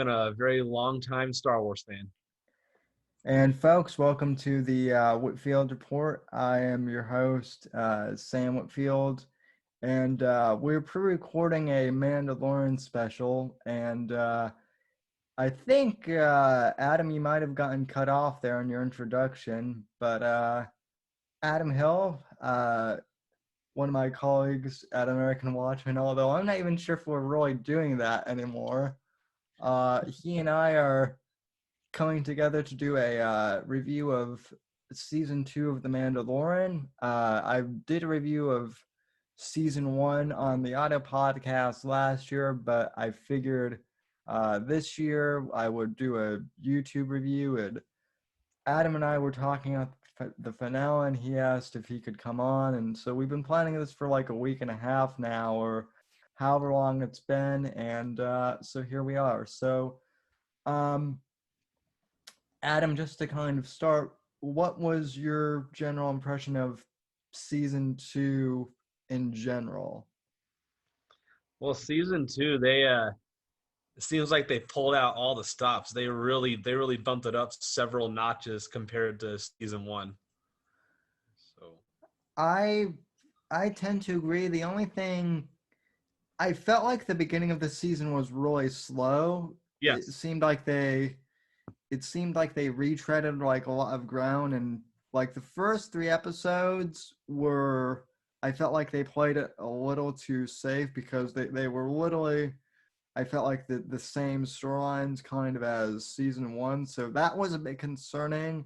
been a very long time Star Wars fan. And folks, welcome to the Whitfield Report. I am your host, Sam Whitfield, and we're pre-recording a Mandalorian special. And I think Adam, you might have gotten cut off there in your introduction, but Adam Hill, one of my colleagues at American Watchmen, although I'm not even sure if we're really doing that anymore. He and I are coming together to do a review of season 2 of The Mandalorian. I did a review of season 1 on the audio podcast last year, but I figured this year I would do a YouTube review. And Adam and I were talking about the finale, and he asked if he could come on. And so we've been planning this for like a week and a half now, or however long it's been. And so here we are. So, Adam, just to kind of start, what was your general impression of season 2 in general? Well, season 2, they it seems like they pulled out all the stops. They really bumped it up several notches compared to season 1. So I I tend to agree. The only thing I felt like the beginning of the season was really slow. It yes, seemed like they it seemed like they retreaded like a lot of ground, and like the first 3 episodes were, I felt like they played it a little too safe because they were literally, I felt like the same storylines kind of as season 1, so that was a bit concerning.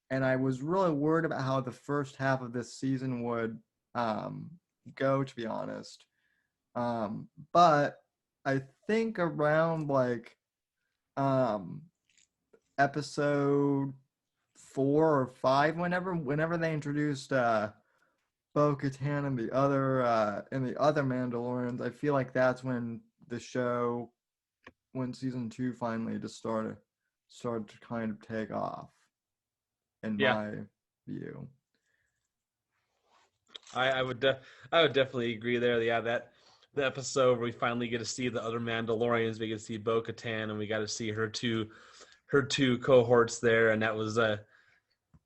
And I was really worried about how the first half of this season would um go, to be honest. But I think around like um episode 4 or 5, whenever they introduced Bo-Katan and the other Mandalorians, I feel like that's when the show, when season 2 finally just started to kind of take off, in yeah, my view. I would definitely agree there. Yeah, that the episode where we finally get to see the other Mandalorians, we get to see Bo-Katan, and we got to see her two cohorts there, and that was a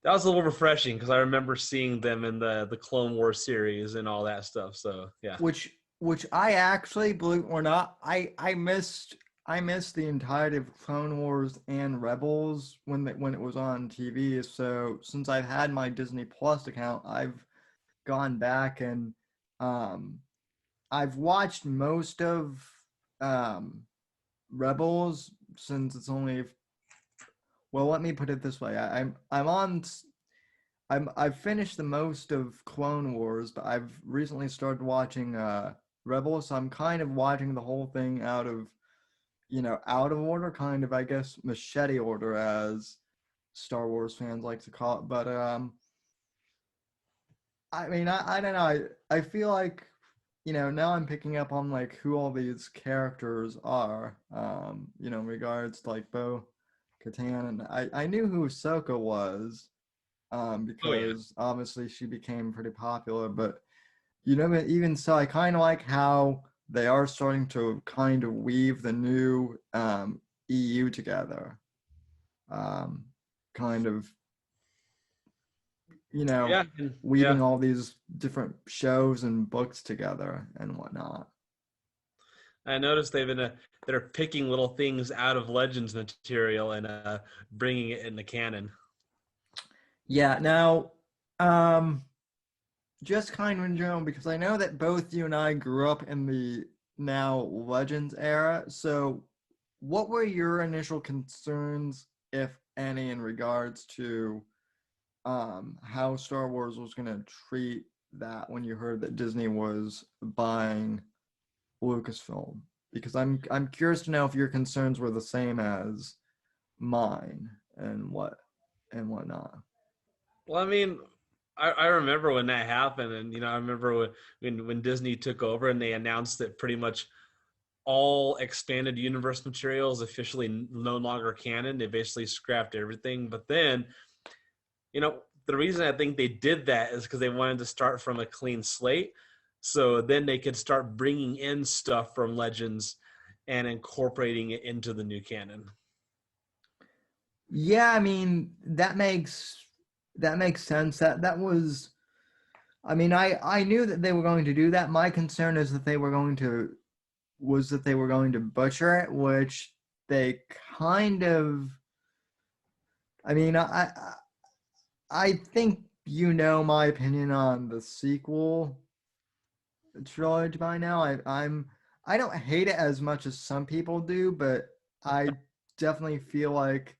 little refreshing because I remember seeing them in the Clone Wars series and all that stuff. So yeah, Which I actually, believe it or not, I missed the entirety of Clone Wars and Rebels when it was on TV. So since I've had my Disney Plus account, I've gone back and um I've watched most of um Rebels, since it's only, well, let me put it this way. I've finished the most of Clone Wars, but I've recently started watching Rebels, so I'm kind of watching the whole thing out of order, kind of, I guess, machete order, as Star Wars fans like to call it. But I mean, I don't know. I feel like, now I'm picking up on like who all these characters are. In regards to like Bo Katan, and I knew who Ahsoka was, oh yeah, because obviously she became pretty popular. But but even so, I kind of like how they are starting to kind of weave the new EU together, um, kind of, you know, yeah, and, yeah. weaving all these different shows and books together and whatnot. I noticed they're picking little things out of Legends material and bringing it into canon. Yeah. Now, um, just kind of in general, because I know that both you and I grew up in the now Legends era. So, what were your initial concerns, if any, in regards to how Star Wars was going to treat that when you heard that Disney was buying Lucasfilm? Because I'm curious to know if your concerns were the same as mine, and whatnot. Well, I mean, I remember when that happened, and I remember when Disney took over and they announced that pretty much all expanded universe materials officially no longer canon. They basically scrapped everything. But then, the reason I think they did that is because they wanted to start from a clean slate. So then they could start bringing in stuff from Legends and incorporating it into the new canon. Yeah, I mean that makes sense. That was, I mean, I knew that they were going to do that. My concern is that they were going to butcher it, which they kind of. I mean, I think you know my opinion on the sequel trilogy by now. I don't hate it as much as some people do, but I definitely feel like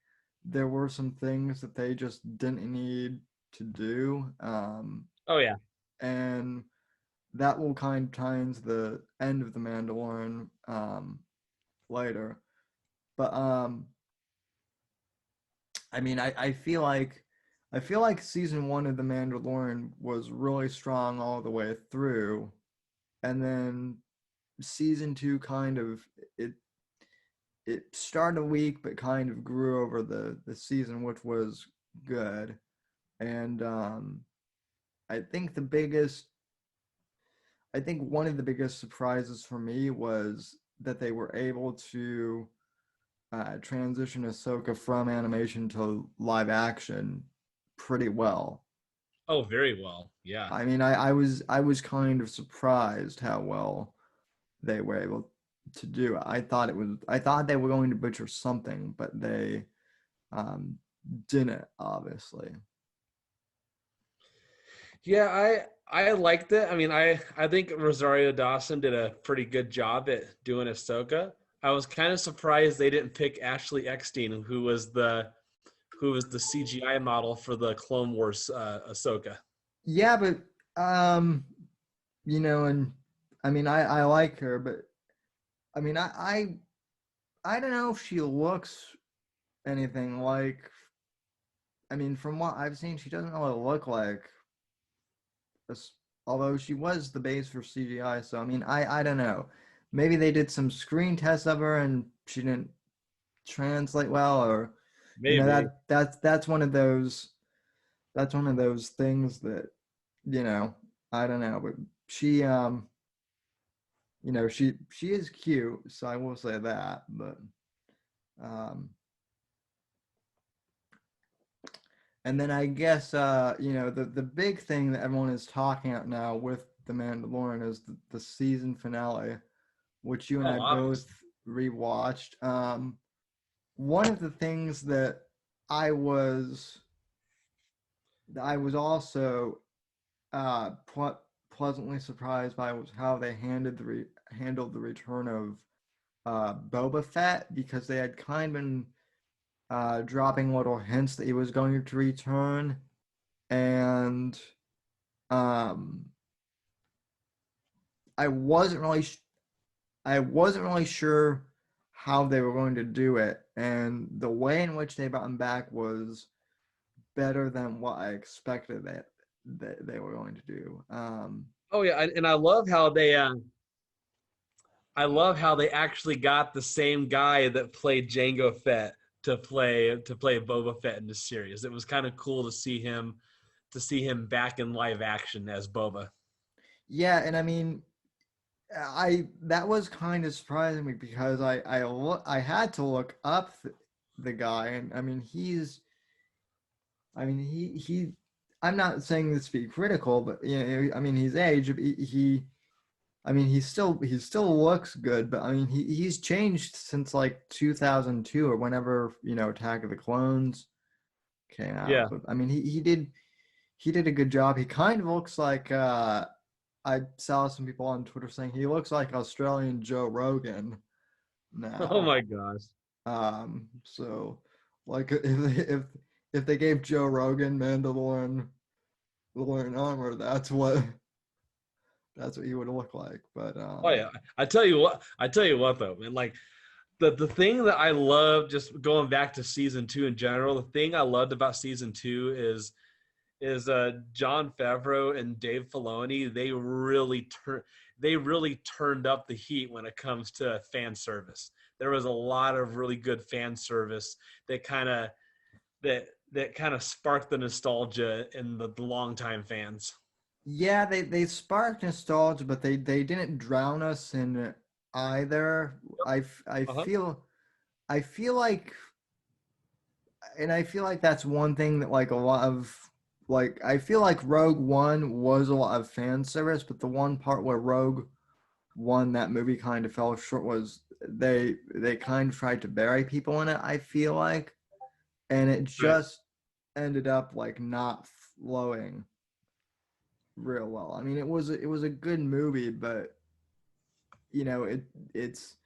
there were some things that they just didn't need to do. Oh yeah. And that will kind of tie into the end of the Mandalorian later. But I mean, I feel like season one of the Mandalorian was really strong all the way through, and then season two kind of it it started weak but kind of grew over the season, which was good. And I think the biggest I think one of the biggest surprises for me was that they were able to transition Ahsoka from animation to live action pretty well. Oh, very well. Yeah. I mean, I was kind of surprised how well they were able to do it. I thought they were going to butcher something, but they um, didn't, obviously. Yeah, I liked it. I mean, I think Rosario Dawson did a pretty good job at doing Ahsoka. I was kind of surprised they didn't pick Ashley Eckstein, who was the CGI model for the Clone Wars Ahsoka. Yeah, but um, and I mean, I like her, but I mean, I don't know if she looks anything like. I mean, from what I've seen, she doesn't really look like this, although she was the base for CGI. So I mean, I don't know. Maybe they did some screen tests of her and she didn't translate well, or Maybe. that's one of those things that you know I don't know. But she is cute, so I will say that. But um, and then I guess the big thing that everyone is talking about now with the Mandalorian is the season finale, which you and Oh, I both obviously. rewatched. One of the things that I was I was also pleasantly surprised by was how they handled the return of Boba Fett, because they had kind of been dropping little hints that he was going to return, and um, I wasn't really I wasn't really sure how they were going to do it, and the way in which they brought him back was better than what I expected that they were going to do. Oh yeah, and I love how they actually got the same guy that played Jango Fett to play Boba Fett in the series. It was kind of cool to see him back in live action as Boba. Yeah, and I mean, I that was kind of surprising me because I had to look up the guy, and I mean he I'm not saying this to be critical, but I mean his age, I mean he still looks good, but I mean he's changed since like 2002 or whenever Attack of the Clones came out. Yeah. But I mean he did a good job. He kind of looks like I saw some people on Twitter saying he looks like Australian Joe Rogan Oh now. my gosh. So like if they gave Joe Rogan Mandalorian armor, that's what he would look like. But Oh yeah. I tell you what though, man. Like the thing that I love, just going back to season two in general, the thing I loved about season two is John Favreau and Dave Filoni. They really turned up the heat when it comes to fan service. There was a lot of really good fan service that kind of that kind of sparked the nostalgia in the longtime fans. yeah, they sparked nostalgia, but they didn't drown us in either. I Uh-huh. feel like, and I feel like that's one thing that like a lot of like I feel like Rogue One was a lot of fan service, but the one part where Rogue One that movie kind of fell short was they kind of tried to bury people in it. I feel like, and it Right. just ended up like not flowing real well. I mean, it was a good movie, but you know it's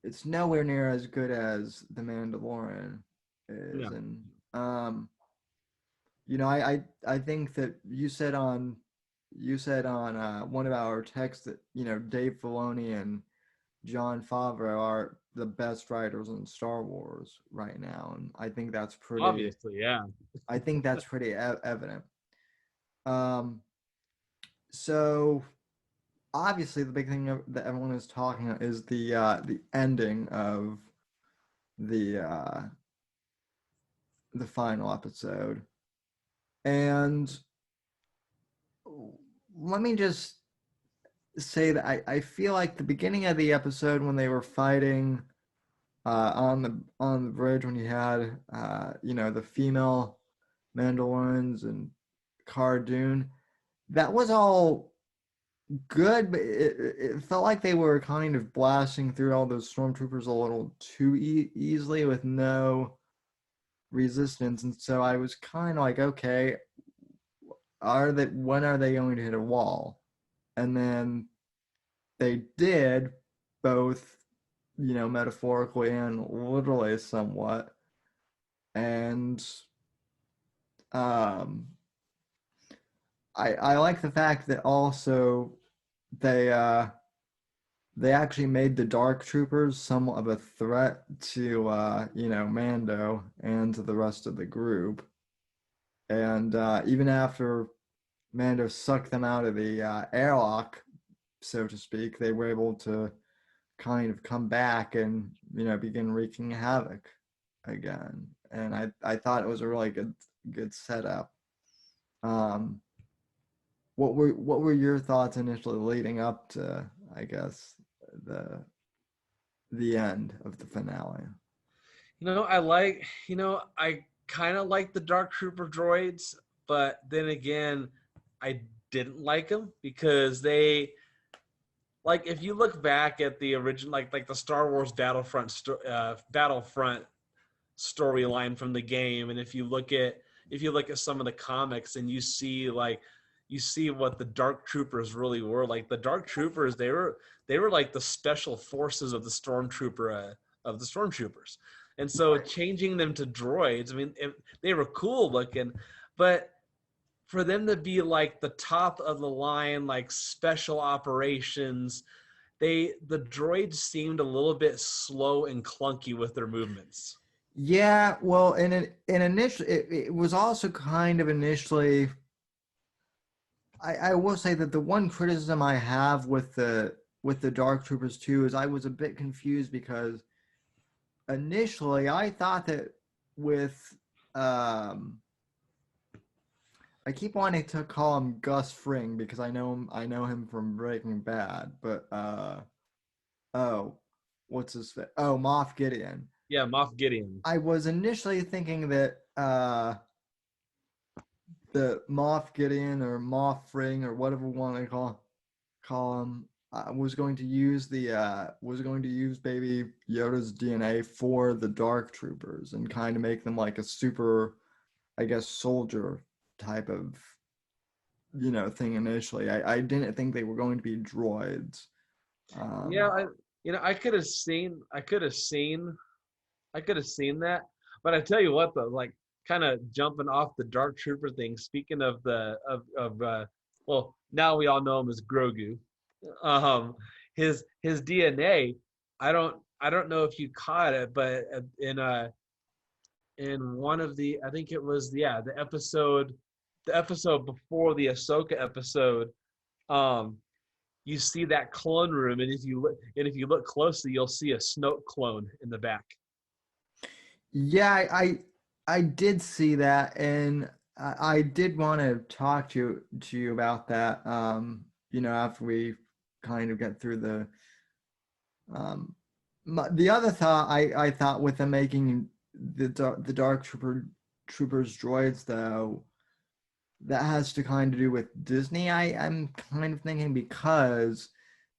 it's nowhere near as good as The Mandalorian is, Yeah. and I think that you said on one of our texts that Dave Filoni and Jon Favreau are the best writers in Star Wars right now, and Obviously, yeah. I think that's pretty evident. Um, so obviously the big thing that everyone is talking about is the ending of the uh, the final episode, and let me just say that I feel like the beginning of the episode when they were fighting on the bridge when you had the female Mandalorians and Cara Dune, that was all good, but it felt like they were kind of blasting through all those stormtroopers a little too easily with no resistance, and so I was kind of like, okay, when are they going to hit a wall? And then they did, both metaphorically and literally somewhat. And um, I like the fact that also they they actually made the Dark Troopers somewhat of a threat to Mando and to the rest of the group. And even after Mando sucked them out of the airlock, so to speak, they were able to kind of come back and begin wreaking havoc again. And I thought it was a really good setup. Um, what were your thoughts initially leading up to, I guess, the the end of the finale? I kind of like the Dark Trooper droids, but then again, I didn't like them because they like if you look back at the original like the Star Wars Battlefront storyline from the game, and if you look at some of the comics and you see what the Dark Troopers really were. Like the Dark Troopers, they were like the special forces of the stormtroopers. And so Right. changing them to droids, I mean, they were cool looking, but for them to be like the top of the line, like special operations, the droids seemed a little bit slow and clunky with their movements. Yeah, well, and initially, it was also kind of initially. I will say that the one criticism I have with the Dark Troopers too is I was a bit confused because initially I thought that with um I keep wanting to call him Gus Fring because I know him from Breaking Bad, but oh, what's his face? Oh, Moff Gideon. Yeah, Moff Gideon. I was initially thinking that the Moff Gideon or Moff Fring or whatever we want to call him was going to use Baby Yoda's DNA for the Dark Troopers and kind of make them like a super, I guess, soldier type of thing initially. I didn't think they were going to be droids. Yeah, Um, I could have seen that. But I tell you what, though, like kind of jumping off the Dark Trooper thing. Speaking of well, now we all know him as Grogu. Um, his DNA. I don't know if you caught it, but in one of I think it was the episode before the Ahsoka episode. Um, you see that clone room, and if you look closely, you'll see a Snoke clone in the back. yeah, I did see that, and I did want to talk to you about that. After we kind of get through Um, the other thought I thought with them making the Dark Troopers droids though, that has to kind of do with Disney. I'm kind of thinking because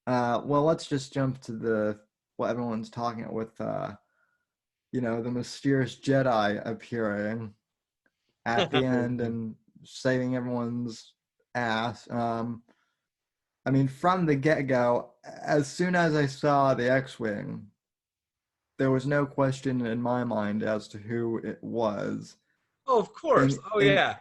well, let's just jump to the what everyone's talking about with the Mysterious Jedi appearing at the end and saving everyone's ass. I mean, from the get-go, as soon as I saw the X-wing, there was no question in my mind as to who it was. Oh, of course. And Oh, and yeah.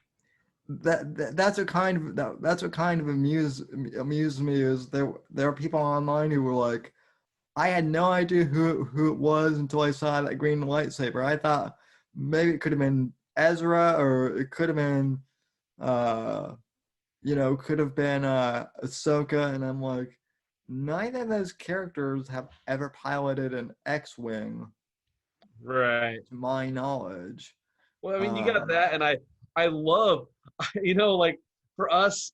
that's what kind of amused me is there are people online who were like, I had no idea who it was until I saw that green lightsaber. I thought maybe it could have been Ezra, or it could have been uh could have been Ahsoka, and I'm like, neither of those characters have ever piloted an X-wing Right. to my knowledge. Well, I mean, you got Um that, and I love, like for us,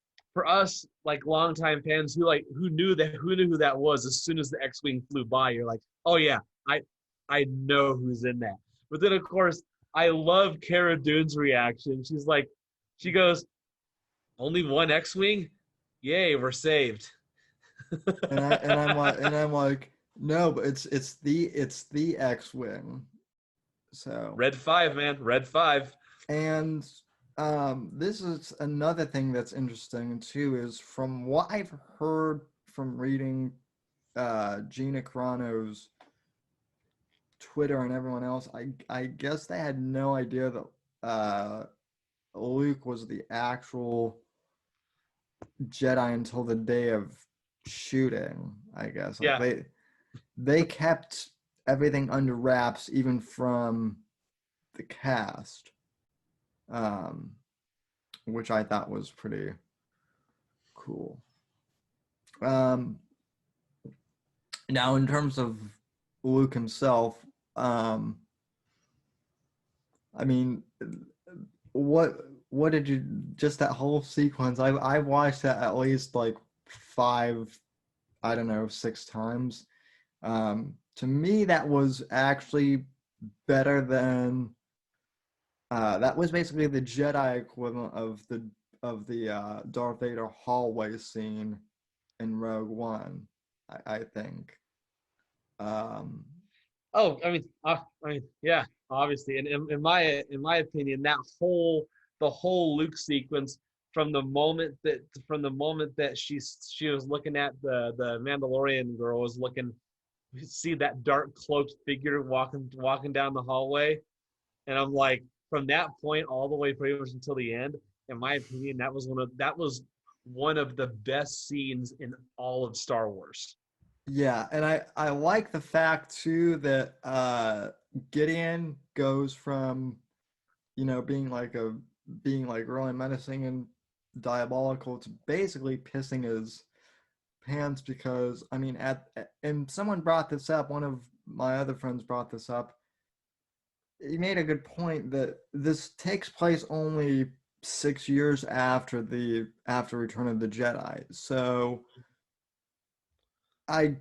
like longtime fans who knew who that was as soon as the X-wing flew by. You're like, oh yeah, I know who's in that. But then of course, I love Cara Dune's reaction. She goes, only one X-wing, yay, we're saved. and I'm like, no, but it's the X-wing. So, Red 5, man, Red 5. and this is another thing that's interesting too, is from what I've heard from reading Gina Carano's Twitter and everyone else, I guess they had no idea that Luke was the actual Jedi until the day of shooting. I guess like Yeah. they kept everything under wraps even from the cast, um, which I thought was pretty cool. Um, Now, in terms of Luke himself, um, I mean, what did you just that whole sequence? I watched that at least like five, I don't know, six times. To me, that was actually better than that was basically the Jedi equivalent of the Darth Vader hallway scene in Rogue One. I think. Um, Oh, yeah, obviously, and in my opinion, the whole Luke sequence from the moment that she was looking at the Mandalorian girl was looking, you see that dark cloaked figure walking down the hallway, and I'm like, from that point all the way pretty much until the end, in my opinion, that was one of the best scenes in all of Star Wars. yeah, and I like the fact too that Gideon goes from being like really menacing and diabolical to basically pissing his pants, because I mean and someone brought this up, one of my other friends brought this up. He made a good point that this takes place only 6 years after Return of the Jedi. So I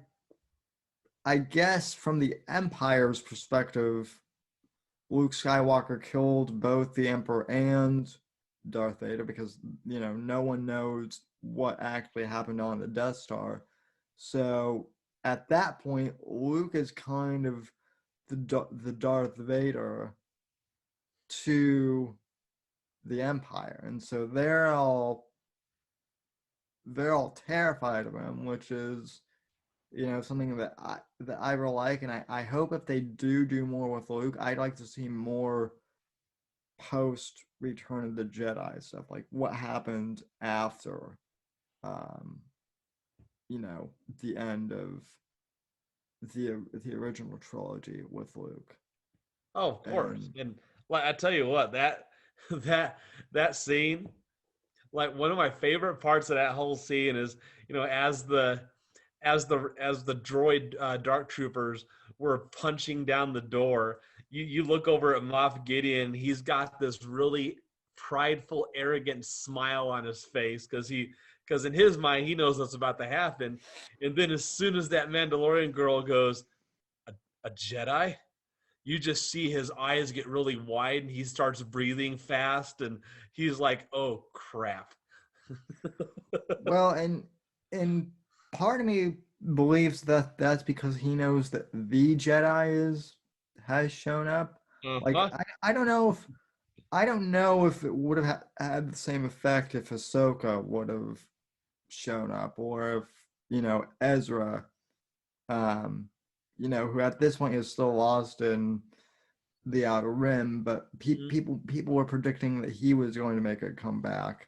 I guess from the Empire's perspective, Luke Skywalker killed both the Emperor and Darth Vader, because no one knows what actually happened on the Death Star. So at that point, Luke is kind of the Darth Vader to the Empire, and so they're all terrified of him, which is something that I really like, and I hope if they do more with Luke, I'd like to see more post Return of the Jedi stuff, like what happened after, um, the end of the original trilogy with Luke. Oh, of course. And And like I tell you what, that scene, like one of my favorite parts of that whole scene is, as the droid dark troopers were punching down the door, you look over at Moff Gideon, he's got this really prideful, arrogant smile on his face because in his mind he knows what's about to happen. And then as soon as that Mandalorian girl goes, a Jedi, you just see his eyes get really wide and he starts breathing fast and he's like, oh crap. Well, and part of me believes that that's because he knows that the Jedi has shown up. Like Uh-huh. I don't know if it would have had the same effect if Ahsoka would have shown up, or if Ezra, um, who at this point is still lost in the Outer Rim, but Mhm. people were predicting that he was going to make a comeback,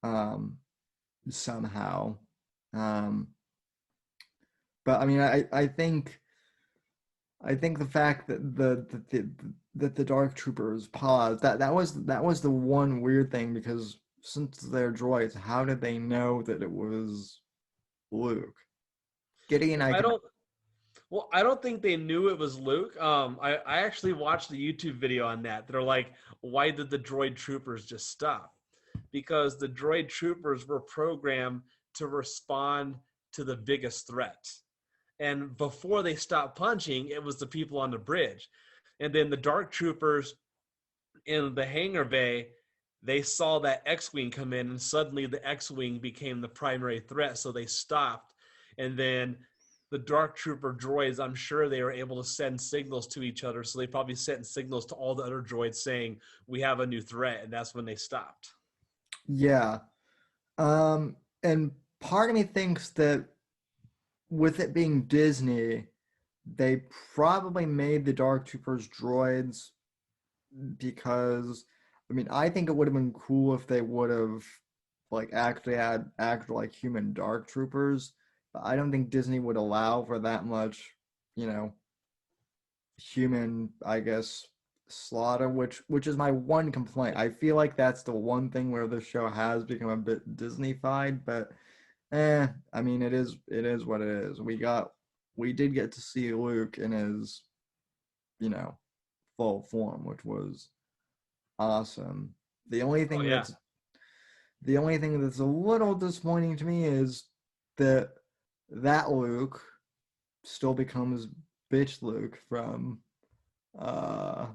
um, somehow. Um, but I mean, I think the fact that the Dark Troopers paused, that was the one weird thing, because since they're droids, how did they know that it was Luke? Gideon, Well, I I can. don't I don't think they knew it was Luke. I actually watched the YouTube video on that. They're like, why did the droid troopers just stop? Because the droid troopers were programmed to respond to the biggest threat. And before they stopped punching, it was the people on the bridge. And then the dark troopers in the hangar bay, they saw that X-wing come in, and suddenly the X-wing became the primary threat. So they stopped, and then the dark trooper droids, I'm sure they were able to send signals to each other. So they probably sent signals to all the other droids saying, "We have a new threat," and that's when they stopped. Yeah. And part of me thinks that with it being Disney, they probably made the Dark Troopers droids because, I mean, I think it would have been cool if they would have like actually had actual like human Dark Troopers. But I don't think Disney would allow for that much, you know, human, I guess, slaughter, which is my one complaint. I feel like that's the one thing where the show has become a bit Disney-fied, but I mean, it is what it is. We did get to see Luke in his, you know, full form, which was awesome. The only Oh thing yeah. that's the only thing that's a little disappointing to me is that that Luke still becomes bitch Luke uh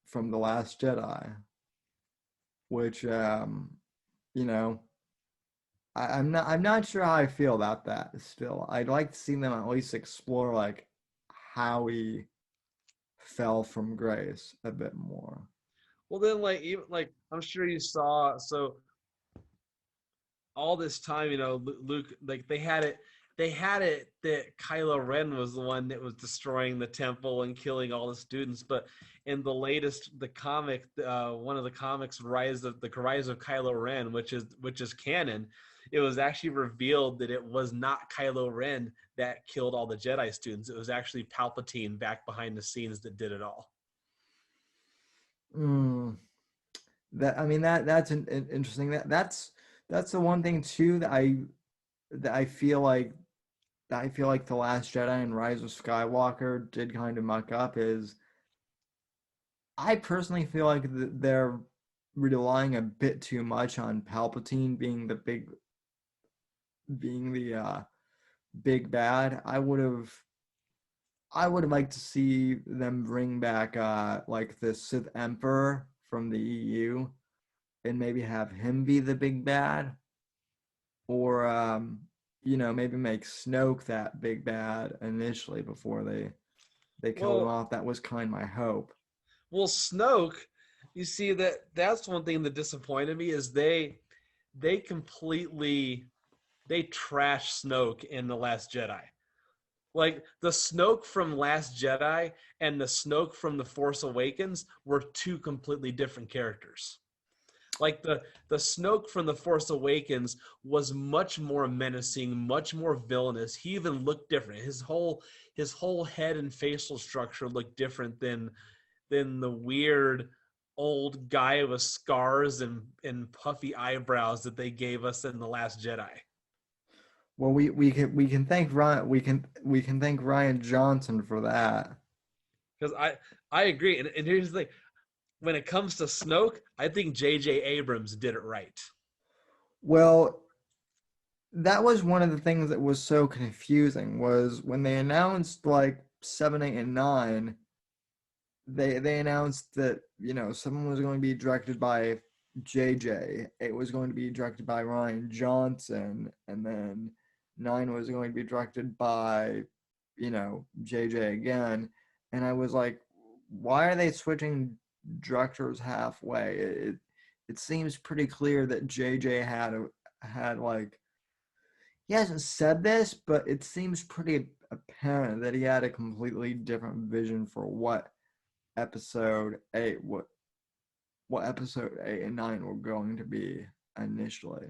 from The Last Jedi, which you know, I'm not sure how I feel about that still. I'd like to see them at least explore like how he fell from grace a bit more. Well, then, like, even like, I'm sure you saw. So all this time, Luke, like they had it that Kylo Ren was the one that was destroying the temple and killing all the students. But in the comic, one of the comics, Rise of Kylo Ren, which is canon, it was actually revealed that it was not Kylo Ren that killed all the Jedi students. It was actually Palpatine back behind the scenes that did it all. Mm, that I mean that's an interesting. That's the one thing too that I feel like The Last Jedi and Rise of Skywalker did kind of muck up is I personally feel like they're relying a bit too much on Palpatine being the big bad. I would have liked to see them bring back like the Sith Emperor from the EU and maybe have him be the big bad, or maybe make Snoke that big bad initially before they killed him Well, off. That was kind of my hope. Well, Snoke, you see that's one thing that disappointed me is they completely they trash Snoke in The Last Jedi. Like the Snoke from Last Jedi and the Snoke from The Force Awakens were two completely different characters. Like the Snoke from The Force Awakens was much more menacing, much more villainous. He even looked different. His whole head and facial structure looked different than the weird old guy with scars and puffy eyebrows that they gave us in The Last Jedi. Well, we can thank Ryan we can thank Ryan Johnson for that. Because I agree. And here's the thing. when it comes to Snoke, I think J.J. Abrams did it right. Well, that was one of the things that was so confusing was when they announced like 7, 8, and 9, they announced that, 7 was going to be directed by JJ, it was going to be directed by Ryan Johnson, and then 9 was going to be directed by, JJ again. And I was like, why are they switching directors halfway? It seems pretty clear that JJ had like, he hasn't said this, but it seems pretty apparent that he had a completely different vision for what episode 8 what episode 8 and 9 were going to be initially.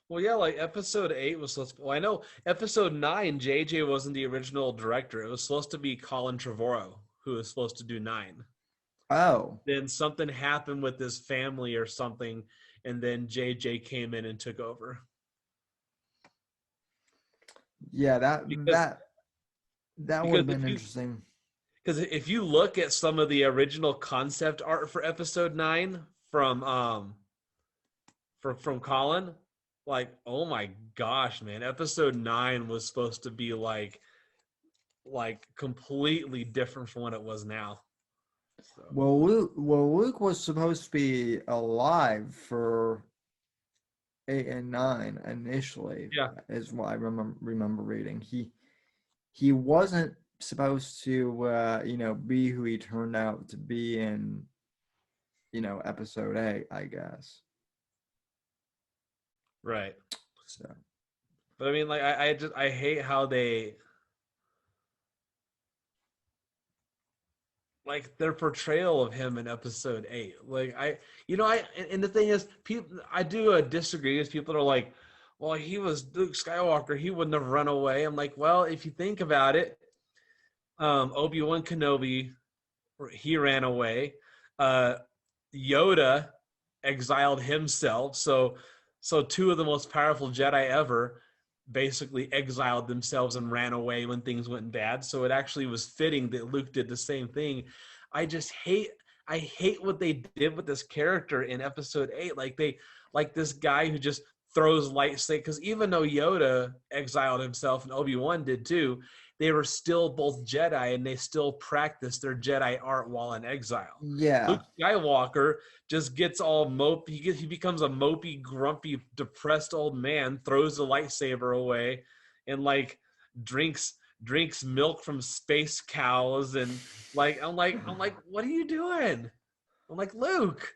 Well, yeah, like episode 8 was supposed to, well, I know episode 9, JJ wasn't the original director. It was supposed to be Colin Trevorrow, who was supposed to do 9. Oh, Then something happened with his family or something, and then JJ came in and took over. yeah, Because that would because have been interesting. if you look at some of the original concept art for episode 9 from Colin, like, oh my gosh, man, episode 9 was supposed to be like completely different from what it was now. So. Luke was supposed to be alive for 8 and 9 initially, Yeah. is what I remember reading. He wasn't supposed to be who he turned out to be in episode 8, I guess. Right. So But I mean, like, I hate how they, like, their portrayal of him in episode 8. Like, and the thing is, people, I do disagree with people that are like, well, he was Luke Skywalker, he wouldn't have run away. I'm like, well, if you think about it, Obi-Wan Kenobi, he ran away. Uh, Yoda exiled himself. So two of the most powerful Jedi ever basically exiled themselves and ran away when things went bad. So it actually was fitting that Luke did the same thing. I hate what they did with this character in episode 8. Like this guy who just throws lightsaber, because even though Yoda exiled himself and Obi-Wan did too, they were still both Jedi and they still practiced their Jedi art while in exile. yeah, Luke Skywalker just gets all mopey. He becomes a mopey, grumpy, depressed old man, throws the lightsaber away, and like drinks milk from space cows, and I'm like, what are you doing? I'm like, Luke.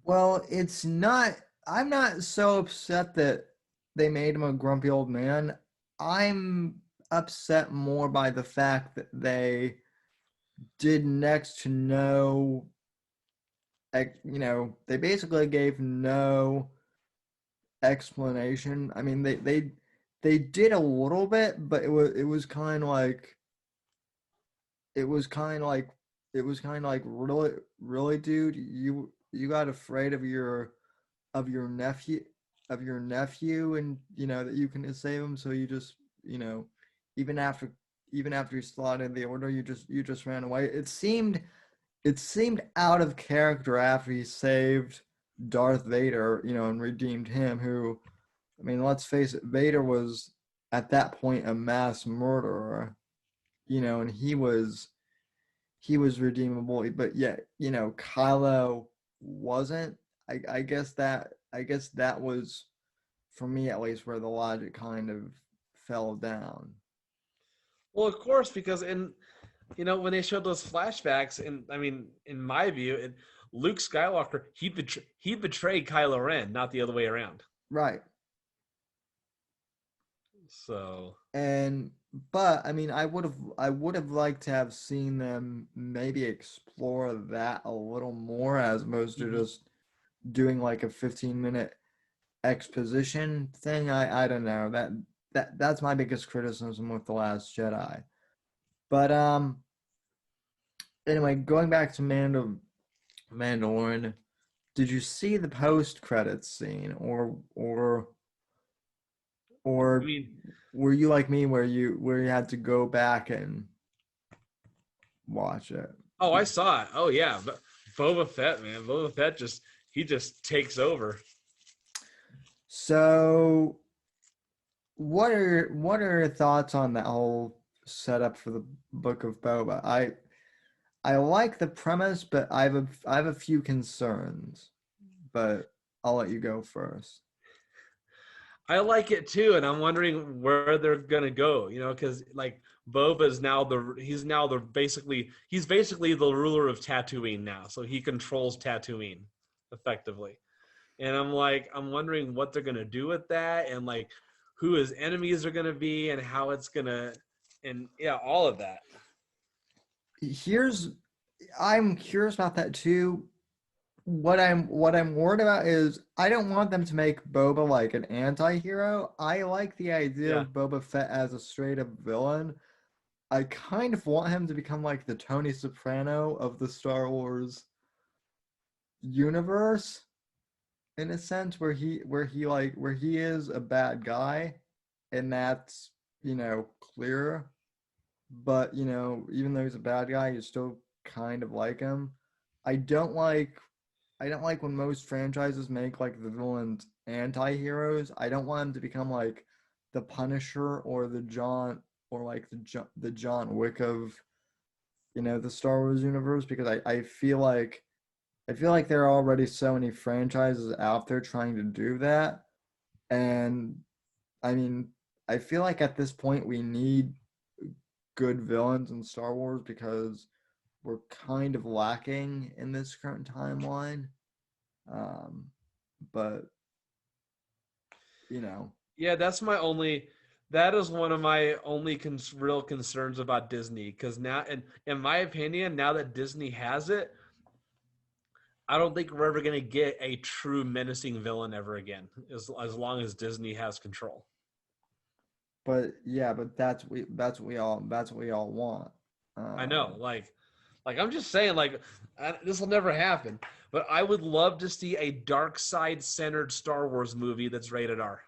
well, it's not. I'm not so upset that they made him a grumpy old man. I'm upset more by the fact that they did next to no, they basically gave no explanation. I mean, they did a little bit, but it was kind of like it was kind of like really, really, dude, you got afraid of your nephew and that you can save him, so you just even after you slaughtered the order, you just ran away. It seemed out of character after he saved Darth Vader, and redeemed him, who, I mean, let's face it, Vader was at that point a mass murderer, and he was redeemable, but yet, Kylo wasn't. I guess that was, for me at least, where the logic kind of fell down. Well, of course, because when they showed those flashbacks, and I mean, in my view, Luke Skywalker, he betrayed Kylo Ren, not the other way around. Right. So, But I mean, I would have liked to have seen them maybe explore that a little more, as opposed to just doing like a 15-minute exposition thing. I don't know. That's my biggest criticism with The Last Jedi. But anyway, going back to Mandalorian, did you see the post credits scene, I or mean, were you like me, where you had to go back and watch it? oh, I saw it. Oh yeah, but Boba Fett, man. Boba Fett just takes over. So, what are your thoughts on that whole setup for the Book of Boba? I like the premise, but I have a few concerns. But I'll let you go first. I like it too, and I'm wondering where they're gonna go. Because like Boba's now he's basically the ruler of Tatooine now, so he controls Tatooine effectively. And I'm wondering what they're gonna do with that, and like who his enemies are gonna be, and how it's gonna, and yeah, all of that. Here's I'm curious about that too. What I'm worried about is I don't want them to make Boba like an anti-hero. I like the idea Yeah, of Boba Fett as a straight up villain. I kind of want him to become like the Tony Soprano of the Star Wars universe in a sense where he is a bad guy and that's, clear, but even though he's a bad guy, you still kind of like him. I don't like I don't like when most franchises make like the villains anti-heroes. I don't want them to become like the Punisher or the John or like the John Wick of the Star Wars universe because I feel like there are already so many franchises out there trying to do that. And I mean, I feel like at this point we need good villains in Star Wars because we're kind of lacking in this current timeline. Um, but you know, yeah. That is one of my only real concerns about Disney, because now, in my opinion, now that Disney has it, I don't think we're ever going to get a true menacing villain ever again, as long as Disney has control. but yeah, but that's what we all want. I know, Um, like I'm just saying, like this will never happen. But I would love to see a dark side centered Star Wars movie that's rated R.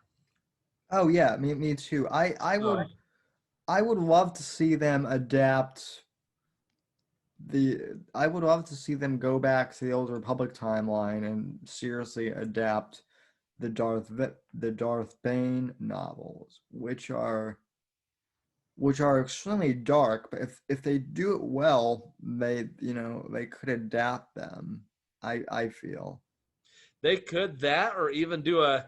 oh yeah, me too. I Oh, would I would love to see them adapt the I would love to see them go back to the old Republic timeline and seriously adapt the Darth Bane novels, which are extremely dark, but if they do it well, they could adapt them. I feel. they could that, or even do a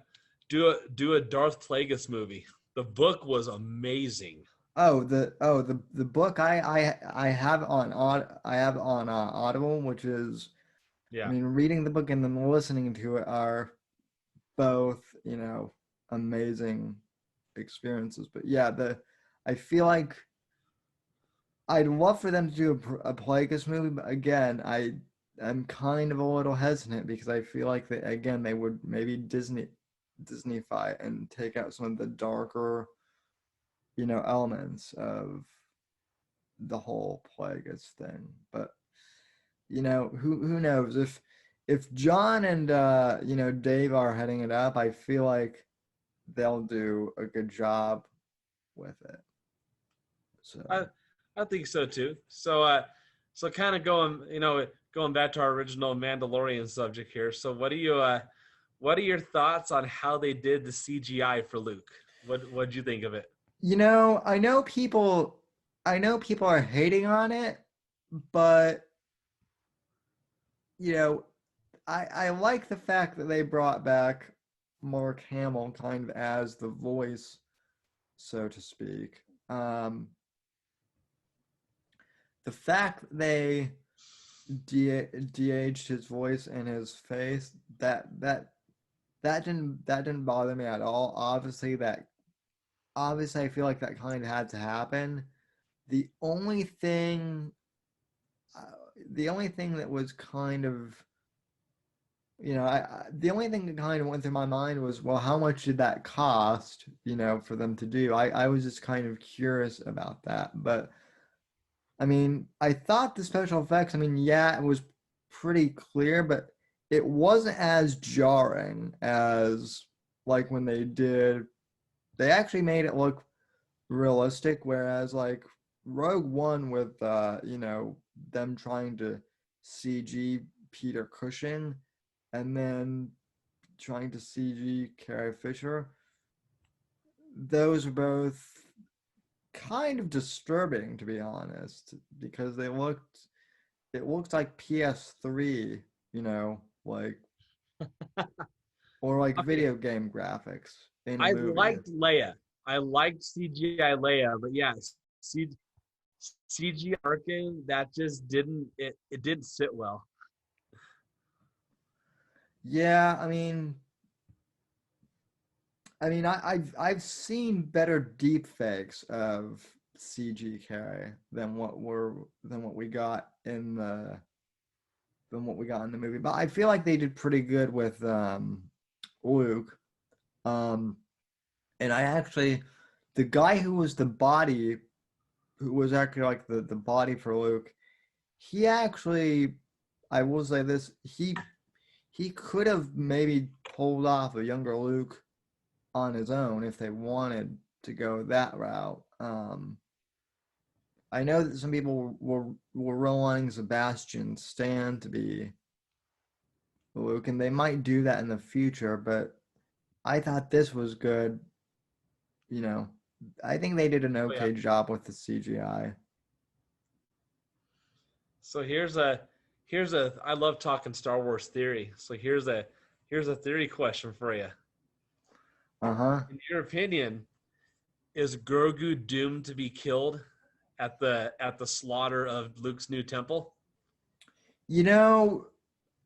Darth Plagueis movie. The book was amazing. The book I have on Audible, which is I Yeah. mean reading the book and then listening to it are both amazing experiences. But yeah, the I feel like I'd love for them to do a Plagueis movie, but again, I'm kind of a little hesitant because I feel like they would maybe Disneyfy and take out some of the darker, elements of the whole Plagueis thing. But who knows if John and Dave are heading it up, I feel like they'll do a good job with it. I So. I think so too. So kind of going back to our original Mandalorian subject here. So what are your thoughts on how they did the CGI for Luke? What'd you think of it? I know people are hating on it, but you know, I like the fact that they brought back Mark Hamill kind of as the voice, so to speak. Um, the fact that they de-aged his voice and his face, that didn't bother me at all. Obviously I feel like that kind of had to happen. The only thing uh, the only thing that was kind of the only thing that kind of went through my mind was, well, how much did that cost, for them to do? I was just kind of curious about that. But I mean, I thought the special effects, I mean, yeah, it was pretty clear, but it wasn't as jarring as like when they actually made it look realistic, whereas like Rogue One with them trying to CG Peter Cushing, and then trying to CG Carrie Fisher. Those are both kind of disturbing, to be honest, because it looked like PS3, like, or like Okay, video game graphics in a I movie. liked Leia. I liked CGI Leia, but yeah, C, CGI Arkin, that just it didn't sit well. Yeah, I've seen better deep fakes of CG Carrie than what we got in the movie, but I feel like they did pretty good with Luke. Um, and I actually, the guy who was the body, who was actually like the body for Luke, he actually, I will say this, he could have maybe pulled off a younger Luke on his own if they wanted to go that route. I know that some people were wanting Sebastian Stan to be Luke, and they might do that in the future, but I thought this was good. You know, I think they did an Oh yeah. okay job with the CGI. So here's a I love talking Star Wars theory. So here's a theory question for you. Uh huh. In your opinion, is Grogu doomed to be killed at the slaughter of Luke's new temple? You know,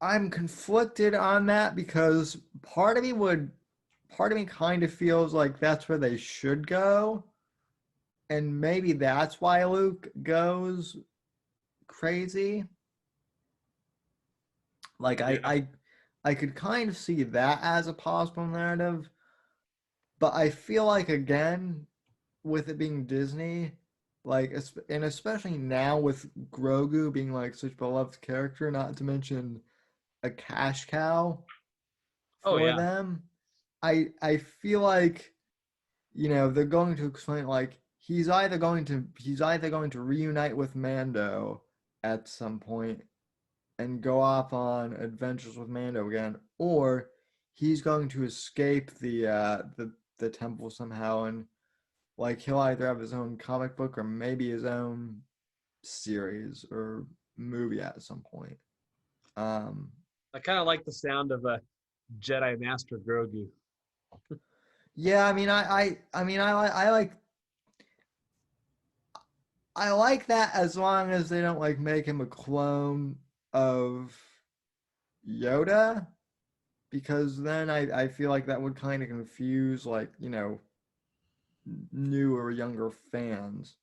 I'm conflicted on that because part of me kind of feels like that's where they should go, and maybe that's why Luke goes crazy. Like Yeah. I could kind of see that as a possible narrative, but I feel like again with it being Disney, like and especially now with Grogu being like such a beloved character, not to mention a cash cow Oh for yeah. them. I feel like they're going to explain like he's either going to reunite with Mando at some point and go off on adventures with Mando again, or he's going to escape the temple somehow, and like he'll either have his own comic book or maybe his own series or movie at some point. Um, I kind of like the sound of a Jedi Master Grogu. yeah, I like that as long as they don't like make him a clone of Yoda, because then I feel like that would kind of confuse like newer younger fans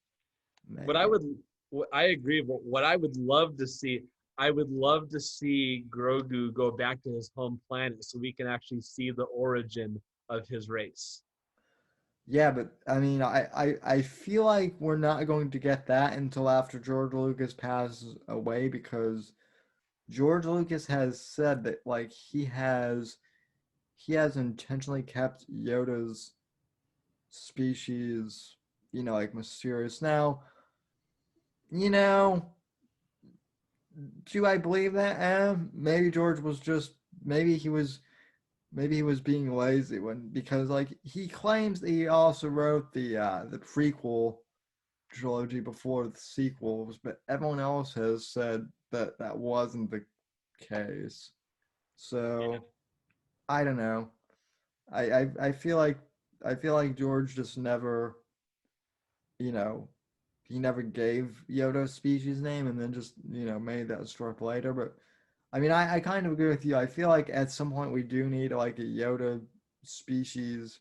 What I maybe. would, what I agree, but what I would love to see, I would love to see Grogu go back to his home planet so we can actually see the origin of his race. Yeah, but I feel like we're not going to get that until after George Lucas passes away, because George Lucas has said that like he has intentionally kept Yoda's species, like mysterious. Now, you know, do I believe that? Maybe George was just maybe he was maybe he was being lazy when, because like he claims that he also wrote the prequel trilogy before the sequels, but everyone else has said that that wasn't the case. Yeah. So I don't know. I I feel like George just never, you know, he never gave Yoda a species name and then just, made that struck later. But I kind of agree with you. I feel like at some point we do need like a Yoda species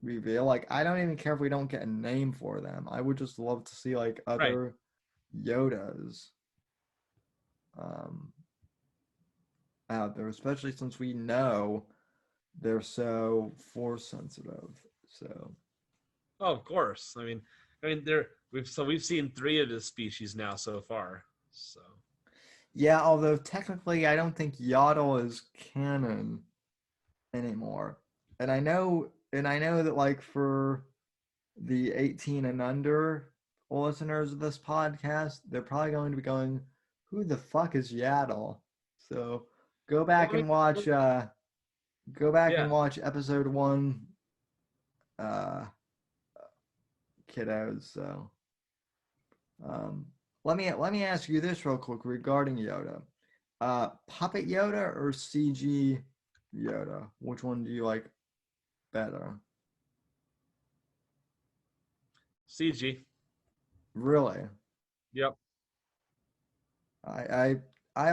reveal. Like I don't even care if we don't get a name for them. I would just love to see like Right. other Yodas um, out there, especially since we know they're so force sensitive. So Oh, of course. I mean, we've seen three of his species now so far. So, yeah, although technically I don't think Yaddle is canon anymore. And I know that like for the 18 and under listeners of this podcast, they're probably going to be going, "Who the fuck is Yaddle?" So go Well, back and watch. Go back yeah. and watch episode 1, uh, kiddos. So um, let me ask you this real quick regarding Yoda. Puppet Yoda or CG Yoda? Which one do you like better? CG. Really? Yep. I I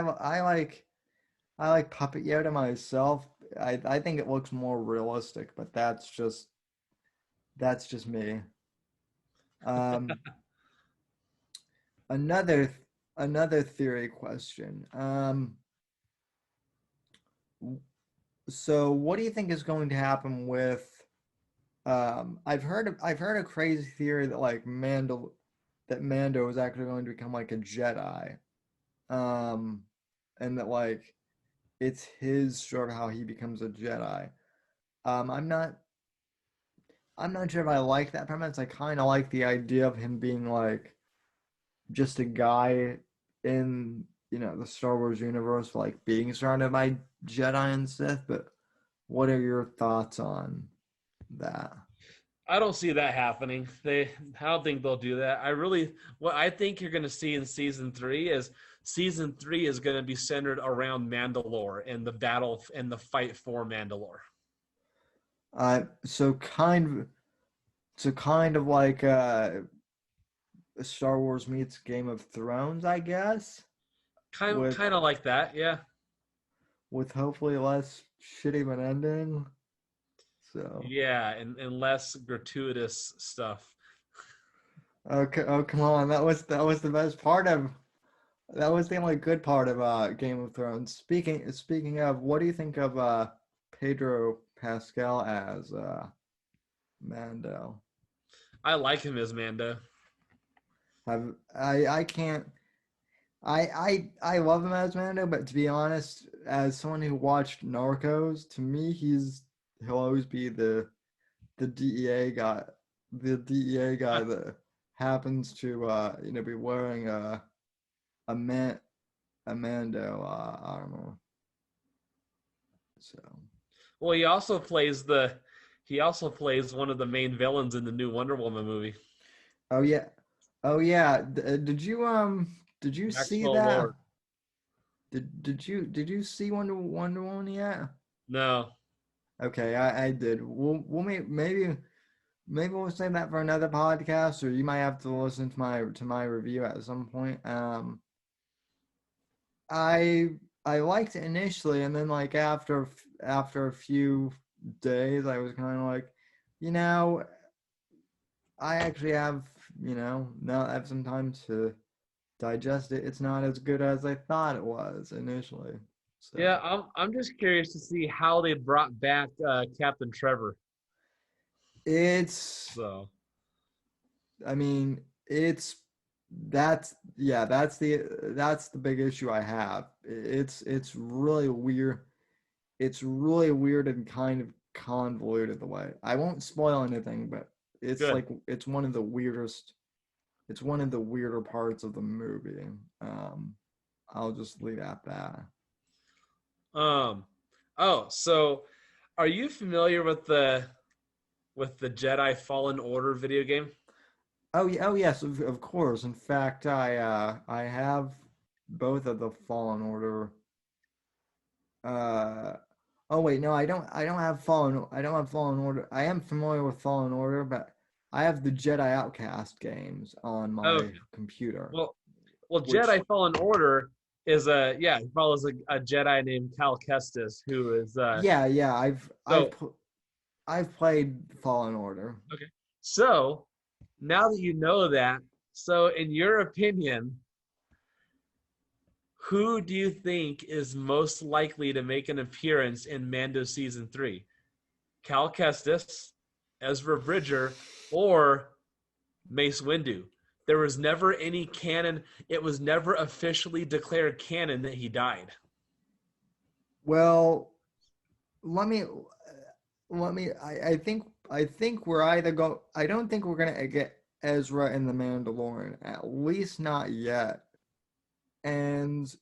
I like Puppet Yoda myself. I think it looks more realistic, but that's just me. Um, another another theory question. So what do you think is going to happen with I've heard a crazy theory that like Mando is actually going to become like a Jedi. Um and that like it's his sort of how he becomes a Jedi. Um I'm not I'm not sure if I like that premise. I kind of like the idea of him being like just a guy in, the Star Wars universe, like being surrounded by Jedi and Sith, but what are your thoughts on that? I don't see that happening. I don't think they'll do that. What I think you're going to see in season three is going to be centered around Mandalore and the battle and the fight for Mandalore. Uh, so kind kind of like Star Wars meets Game of Thrones, I guess, with Kind of like that, yeah. hopefully less shitty of an ending. So, Yeah, and less gratuitous stuff. okay, oh come on, that was the best part of that was the only good part of Game of Thrones. Speaking of, what do you think of Pedro Pascal as Mando? I like him as Mando. I can't I love him as Mando, but to be honest, as someone who watched Narcos, to me he'll always be the DEA guy, that happens to be wearing a man a Mando armor. So Well, he also plays one of the main villains in the new Wonder Woman movie, oh yeah, did you see Maxwell that? Lord. Did you see Wonder Woman yet? No, Okay, I did. We'll maybe we'll save that for another podcast, or you might have to listen to my review at some point. I I liked it initially, and then like after a few days, I was kind of like, you know, I actually have now I have some time to digest it. It's not as good as I thought it was initially. yeah, So I'm just curious to see how they brought back Captain Trevor. it's So I mean, it's that's yeah, that's the big issue I have. It's really weird. It's really weird and kind of convoluted the way. I won't spoil anything, but it's good. like it's one of the weirdest. It's one of the weirder parts of the movie. Um, I'll just leave it at that. Um, oh, so are you familiar with the Jedi Fallen Order video game? Oh yeah, oh yes, of course. In fact, I have both of the Fallen Order. Uh, oh wait, no, I don't have Fallen Order. I am familiar with Fallen Order, but I have the Jedi Outcast games on my Okay. computer, Well, well, which Jedi Fallen Order is he follows a Jedi named Cal Kestis who is yeah, so I've played Fallen Order. okay. So now that you know that, so in your opinion, who do you think is most likely to make an appearance in Mando season 3? Cal Kestis, Ezra Bridger, or Mace Windu? There was never any canon. It was never officially declared canon that he died. Well, let me I think we're either go I don't think we're gonna get Ezra in the Mandalorian, at least not yet. And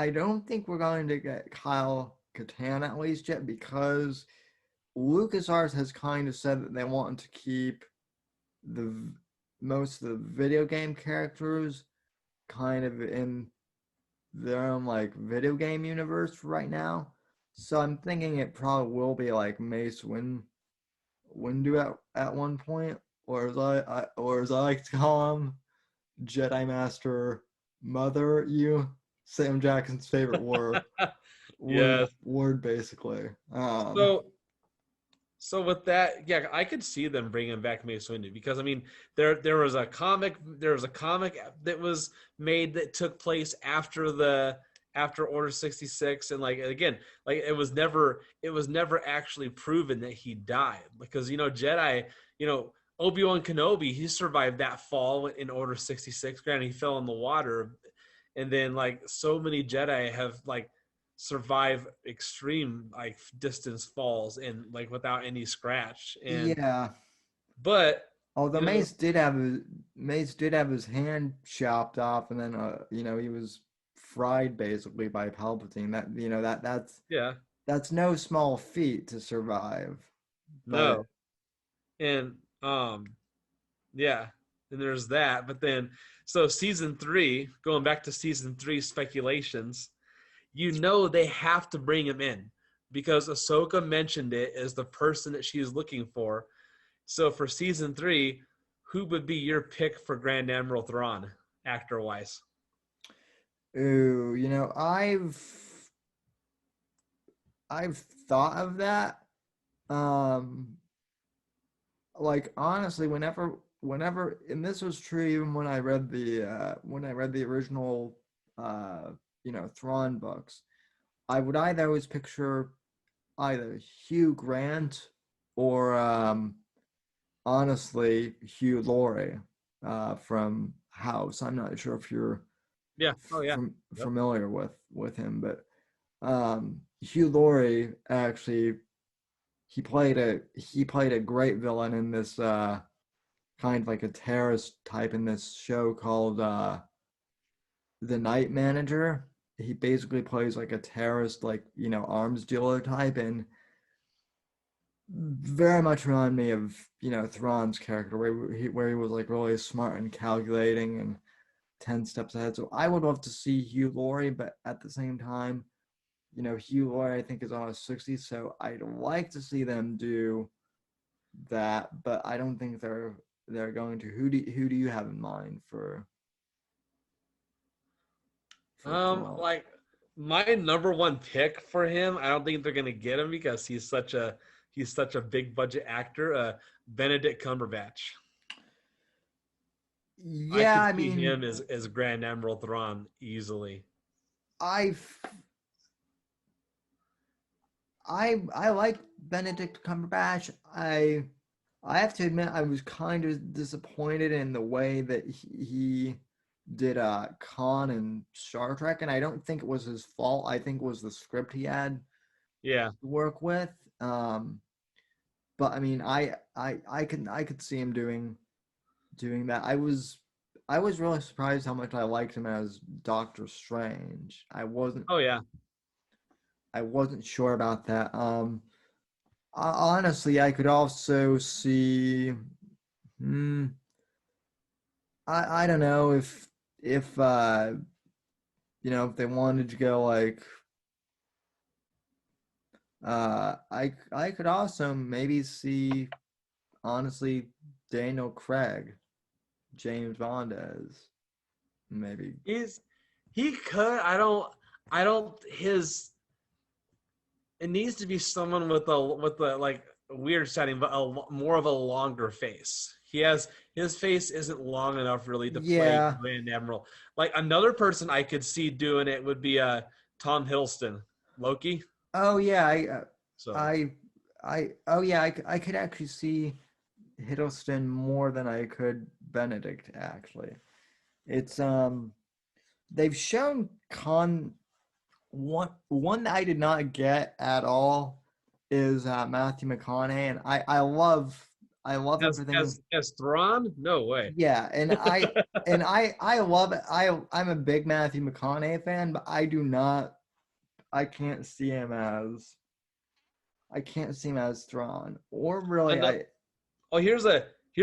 I don't think we're going to get Kyle Katarn at least yet, because LucasArts has kind of said that they want to keep the most of the video game characters kind of in their own like video game universe right now. So I'm thinking it probably will be like Mace Windu at one point, or as I like to call him, Jedi Master Mother You, Sam Jackson's favorite Yes. word basically. So so with that, yeah, I could see them bringing back Mace Windu because I mean, there was a comic that was made that took place after Order 66, and like again, like it was never actually proven that he died, because Jedi, Obi-Wan Kenobi, he survived that fall in Order 66. Granted, he fell in the water, and then like so many Jedi have like survive extreme like distance falls and like without any scratch. And yeah. but Although you know Mace did have his hand chopped off, and then he was fried basically by Palpatine. yeah, That's no small feat to survive. But no. And yeah, and there's that. But then so season 3, going back to season 3 speculations, they have to bring him in because Ahsoka mentioned it as the person that she is looking for. So for season 3, who would be your pick for Grand Admiral Thrawn, actor wise? ooh, I've thought of that. Um, like honestly, and this was true even when I read the original Thrawn books, I would either always picture either Hugh Grant or honestly Hugh Laurie from House. I'm not sure if you're Yeah. Oh yeah. Yep. familiar with him, but Hugh Laurie actually he played a great villain in this kind of like a terrorist type in this show called The Night Manager. He basically plays like a terrorist, like arms dealer type, and very much remind me of Thrawn's character, where he was like really smart and calculating and 10 steps ahead. So I would love to see Hugh Laurie, but at the same time, Hugh Laurie I think is almost 60, so I'd like to see them do that, but I don't think they're going to. Who do you have in mind for Thrawn? Like my number one pick for him, I don't think they're gonna get him because he's such a big budget actor. Benedict Cumberbatch. I Yeah, could I see mean, him as Grand Admiral Thrawn easily. I I like Benedict Cumberbatch. I have to admit I was kind of disappointed in the way that he did Khan and Star Trek, and I don't think it was his fault. I think it was the script he had Yeah. to work with. But I mean, I could see him doing that. I was really surprised how much I liked him as Doctor Strange. Oh yeah. I wasn't sure about that. Honestly, I could also see. Hmm, I don't know if they wanted to go like I could also maybe see honestly Daniel Craig, James Bond as maybe. He could. I don't his it needs to be someone with a like weird setting, but more of a longer face. His face isn't long enough really to play Yeah. Grand Admiral. Like another person I could see doing it would be Tom Hiddleston, Loki. Oh yeah. So I oh yeah. I could actually see Hiddleston more than I could Benedict actually. It's they've shown one that I did not get at all is Matthew McConaughey, and I love As everything. as Thrawn? No way. Yeah, I love it. I'm a big Matthew McConaughey fan, but I can't see him as Thrawn. Or really Ano- oh, here's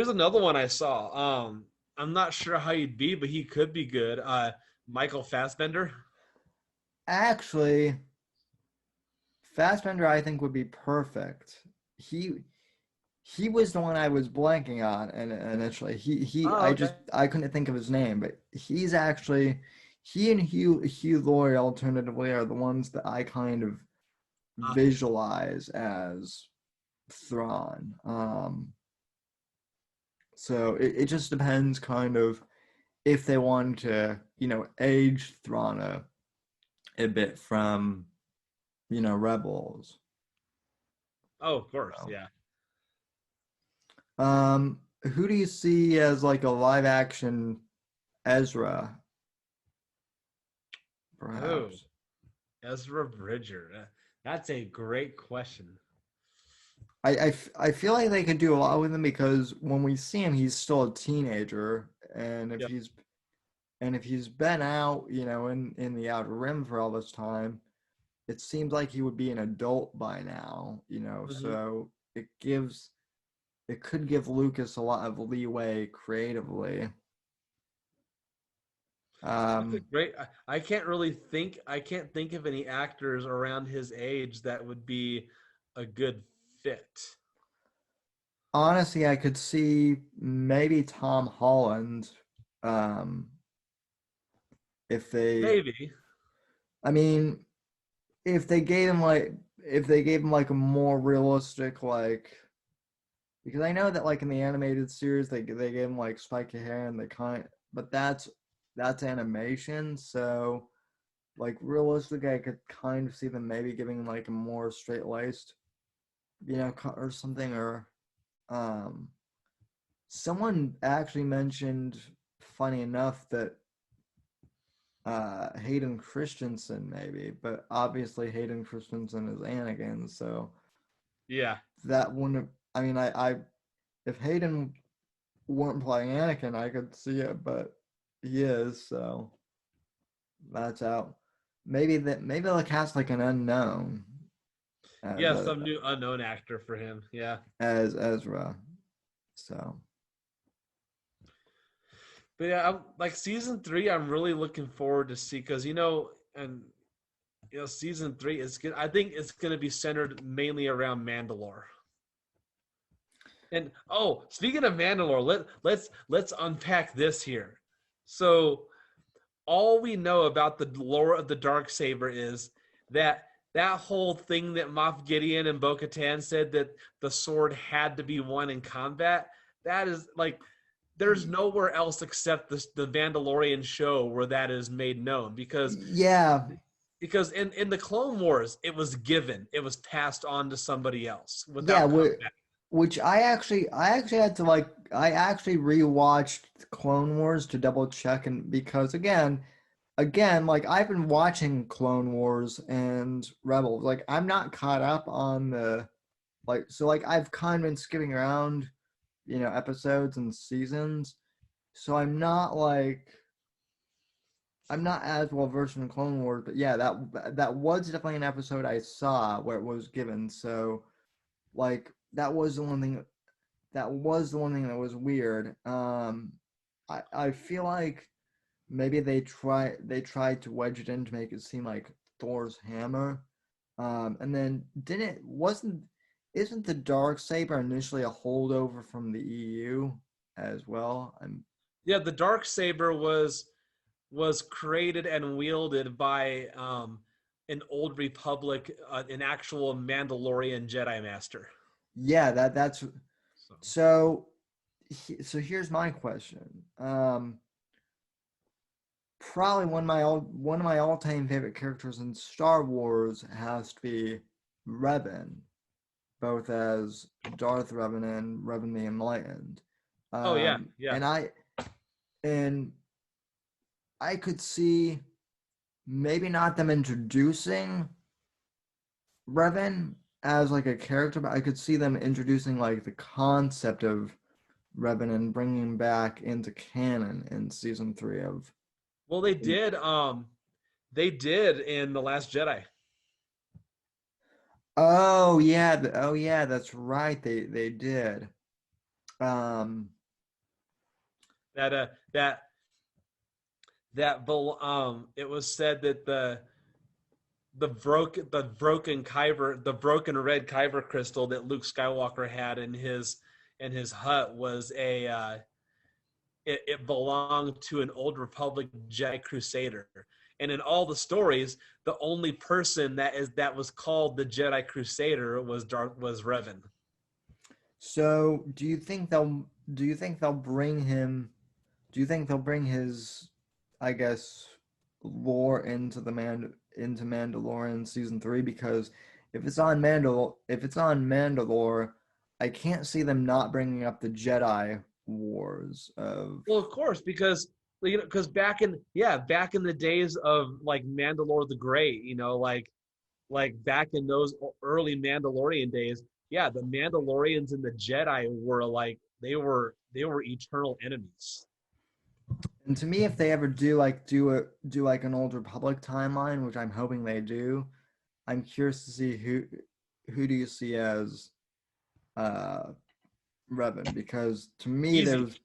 another one I saw. I'm not sure how he'd be, but he could be good. Michael Fassbender. actually Fassbender I think would be perfect. He he was the one I was blanking on and initially. Oh, okay. I couldn't think of his name, but he's actually he and Hugh Laurie alternatively are the ones that I kind of Uh, visualize as Thrawn. So it just depends kind of if they want to, age Thrawn a bit from, Rebels. oh, of course, So, yeah. who do you see as like a live action Ezra, Oh, perhaps? Ezra Bridger. That's a great question. I feel like they could do a lot with him because when we see him, he's still a teenager, and Yep. if he's been out, in the Outer Rim for all this time, it seems like he would be an adult by now, Hmm. so it could give Lucas a lot of leeway creatively. That's a Um, great. I can't really think. I can't think of any actors around his age that would be a good fit. honestly, I could see maybe Tom Holland, um, if they, Maybe. I mean, if they gave him like a more realistic like because I know that like in the animated series they gave him like spiky hair and they but that's animation, so like realistically I could kind of see them maybe giving like a more straight laced or something or um someone actually mentioned, funny enough, that Hayden Christensen maybe, but obviously Hayden Christensen is Anakin, so Yeah. that wouldn't. I mean, I if Hayden weren't playing Anakin, I could see it, but he is, so that's out. Maybe they'll cast like an unknown as Yeah. Some new unknown actor for him. Yeah. as Ezra. So But yeah, like season three. I'm really looking forward to see because and season three is good. I think it's going to be centered mainly around Mandalore. And oh, speaking of Mandalore, let's unpack this here. So all we know about the lore of the dark saber is that whole thing that Moff Gideon and Bo-Katan said that the sword had to be won in combat. That is like there's nowhere else except the Mandalorian show where that is made known yeah, in the Clone Wars it was passed on to somebody else yeah. without combat. Which I actually had to like I actually rewatched Clone Wars to double check and because again, like I've been watching Clone Wars and Rebels. Like I'm not caught up on the like I've kind of been skipping around, episodes and seasons. So I'm not as well versed in Clone Wars, but yeah, that was definitely an episode I saw where it was given. So like that was the one thing that was weird. I feel like maybe they tried to wedge it in to make it seem like Thor's hammer. And then didn't wasn't isn't the dark saber initially a holdover from the EU as well? Yeah, the dark saber was created and wielded by an old Republic, an actual Mandalorian Jedi Master. Yeah, that's So so. So here's my question. Probably one of my all time favorite characters in Star Wars has to be Revan, both as Darth Revan and Revan the Enlightened. oh yeah, Um, yeah. and I and I could see maybe not them introducing Revan as like a character, but I could see them introducing like the concept of Revan and bringing him back into canon in season 3 of. Well, they did in The Last Jedi. Oh yeah, oh yeah, that's right. They did. Um, That it was said that the broken red kyber crystal that Luke Skywalker had in his hut was it belonged to an old Republic Jedi Crusader. And in all the stories, the only person that was called the Jedi Crusader was Revan. so do you think they'll bring him do you think they'll bring his, I guess, lore into into Mandalorian season 3? Because if it's on Mandalore, I can't see them not bringing up the Jedi Wars of. Well, of course, because because back in the days of like Mandalore the Great, like back in those early Mandalorian days, yeah, the Mandalorians and the Jedi were like they were eternal enemies. And to me, if they ever do like an Old Republic timeline, which I'm hoping they do, I'm curious to see who do you see as uh Revan, because to me Easy,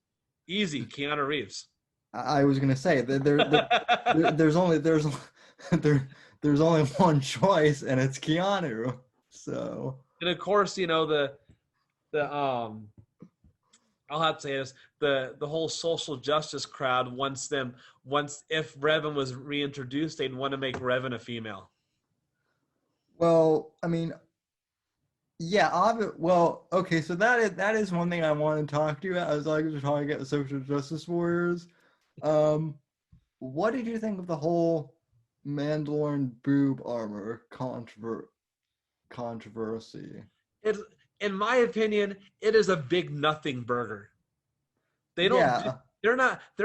easy, Keanu Reeves. I was gonna say that there's only there there's only one choice, and it's Keanu. So And of course, the I'll have to say this: the whole social justice crowd wants if Revan was reintroduced, they'd want to make Revan a female. well, I mean, yeah, well, okay, so that is one thing I want to talk to you about. I was like just talking about social justice warriors. Um, what did you think of the whole Mandalorian boob armor controversy? It, in my opinion, it is a big nothing burger. They don't. Yeah, They're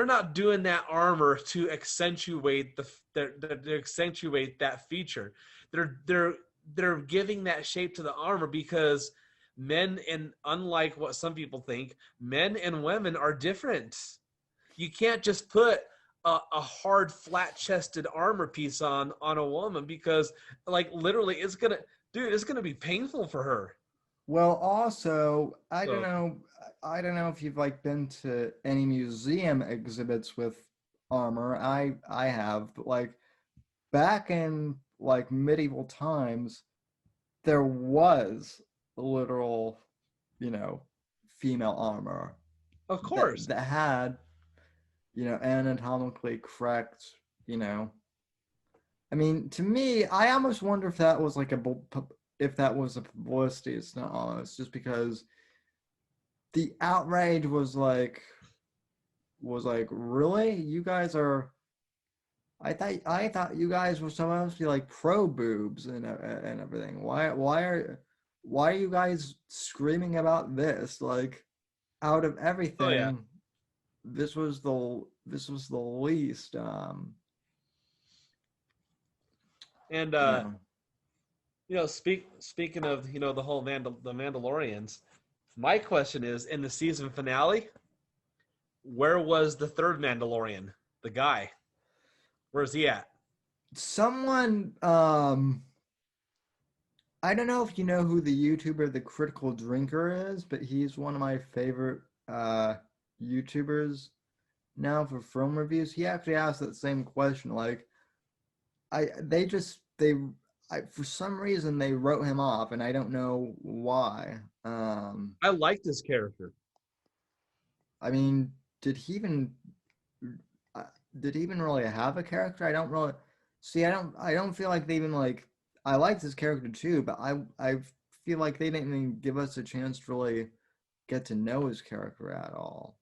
not doing that armor to accentuate to accentuate that feature. They're they're giving that shape to the armor because men, and unlike what some people think, men and women are different. You can't just put a hard flat chested armor piece on a woman because like literally it's gonna be painful for her. well, also, So I don't know if you've like been to any museum exhibits with armor. I have, but like back in like medieval times, there was literal, you know, female armor of course. that had, anatomically correct, you know. I mean, to me, I almost wonder if that was like if that was a publicity stunt, almost, just because the outrage was like, really, you guys are. I thought you guys were supposed to be like pro boobs and everything. Why are you guys screaming about this? Like, out of Oh yeah. everything, this was the least. And You know. speaking of the whole the Mandalorians, my question is in the season finale, where was the third Mandalorian? The guy, where's he at? Someone, I don't know if you know who the YouTuber The Critical Drinker is, but he's one of my favorite YouTubers now for film reviews. He actually asked that same question. Like, for some reason they wrote him off, and I don't know why. I like this character. I mean, did he even uh, did he even really have a character? I don't really see. I don't feel like they even like. I liked his character too, but I feel like they didn't even give us a chance to really get to know his character at all.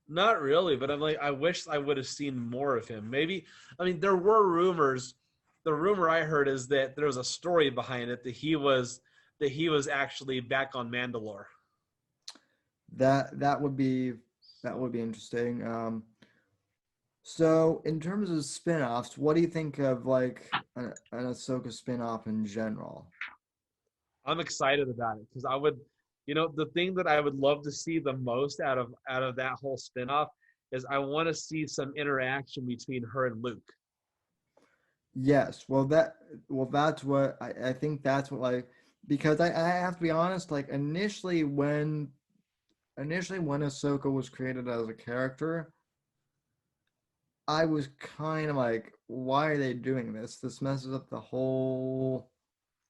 Not really, but I'm like, I wish I would have seen more of him. Maybe, I mean, there were rumors. The rumor I heard is that there was a story behind it that he was actually back on Mandalore. That would be interesting. So in terms of spin-offs, what do you think of like an Ahsoka spin-off in general? I'm excited about it because I would, the thing that I would love to see the most out of that whole spinoff is I want to see some interaction between her and Luke. Yes, that's what I think that's what like because I have to be honest, like initially when Ahsoka was created as a character, I was kind of like, why are they doing this? This messes up the whole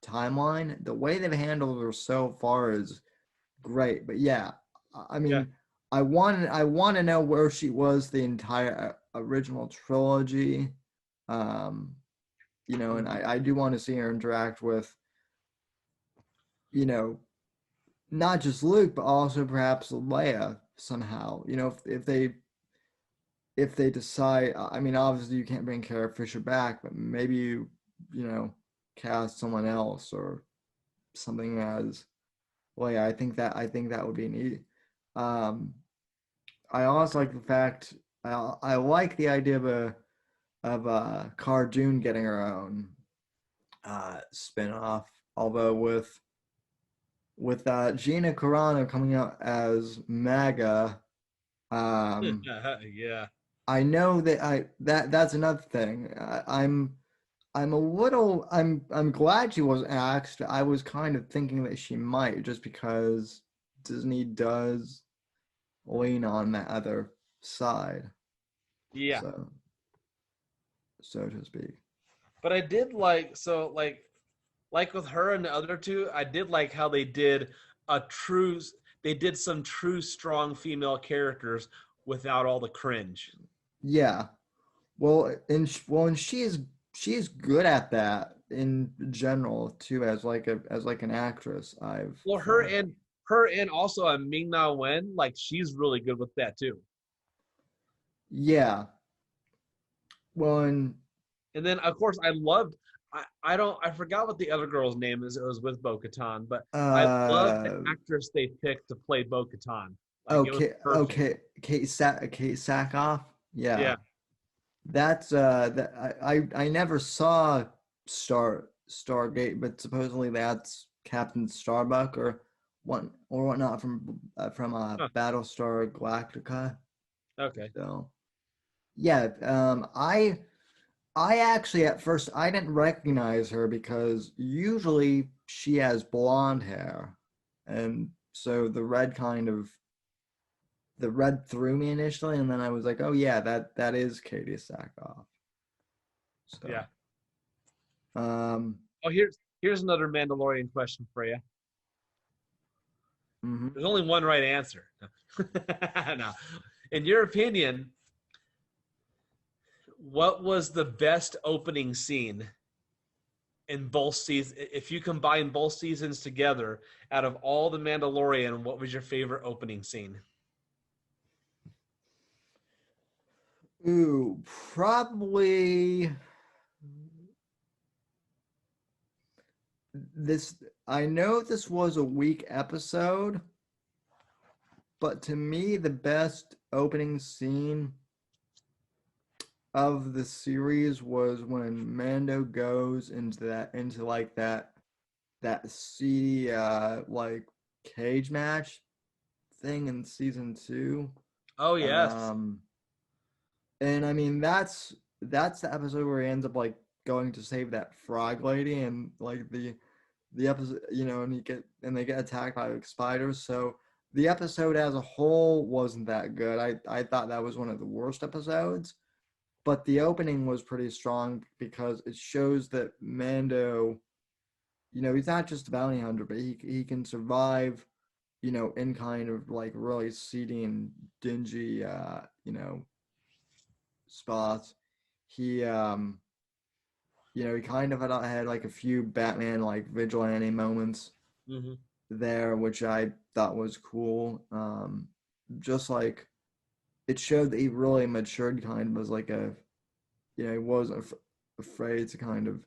timeline. The way they've handled her so far is great, but yeah, I Yeah. mean, I want to know where she was the entire original trilogy. Um, and Mhm. I do want to see her interact with, you know, not just Luke, but also perhaps Leia somehow. If they decide, I mean, obviously you can't bring Carrie Fisher back, but maybe cast someone else or something as Leia. I think that would be neat. Um, I also like the fact I like the idea of Cara Dune getting her own spin-off, although with Gina Carano coming out as MAGA, um, Yeah. I know that's another thing. I'm a little I'm glad she wasn't asked. I was kind of thinking that she might just because Disney does lean on that other side, Yeah. so so to speak. But I did like with her and the other two, I did like how a true they did some true strong female characters without all the cringe. Yeah. And she's good at that in general too as like an actress, I've Well, found. her and also a Ming Na Wen, like she's really good with that too. Yeah. Well, and And then of course I forgot what the other girl's name is. It was with Bo Katan, but I love the uh actress they picked to play Bo Katan. Like it was okay, perfect. okay, Kate Sackhoff. Yeah. Yeah. That's that I never saw Stargate, but supposedly that's Captain Starbuck or whatnot from Huh. Battlestar Galactica. Okay. So yeah, I actually at first I didn't recognize her because usually she has blonde hair, and so the red threw me initially, and then I was like, oh yeah, that is Katie Sackhoff. Yeah. So, um, Oh, here's another Mandalorian question for you. mhm. There's only one right answer. No. In your opinion, what was the best opening scene in both seasons? If you combine both seasons together, out of all the Mandalorian, what was your favorite opening scene? Ooh, probably this. I know this was a weak episode, but to me, the best opening scene of the series was when Mando goes into like that seedy like cage match thing in season two. Oh yes. Um, and I mean that's the episode where he ends up like going to save that frog lady, and like the episode, and they get attacked by like spiders. So the episode as a whole wasn't that good. I thought that was one of the worst episodes, but the opening was pretty strong because it shows that Mando, he's not just a bounty hunter, but he can survive, in kind of like really seedy and dingy, spots. He, he kind of had like a few Batman like vigilante moments Hmm. there, which I thought was cool. Just like it showed that he really matured, kind of as like he wasn't afraid to kind of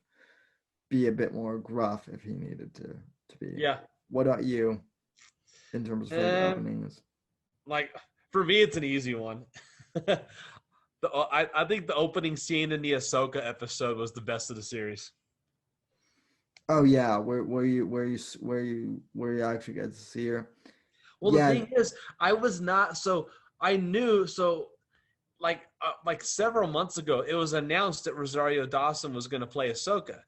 be a bit more gruff if he needed to be. Yeah. What about you in terms of favorite Um, openings? like for me, it's an easy one. I think the opening scene in the Ahsoka episode was the best of the series. Oh yeah, where you actually get to see her. Well, the Yeah. thing is, I was not so I knew so like several months ago, it was announced that Rosario Dawson was going to play Ahsoka,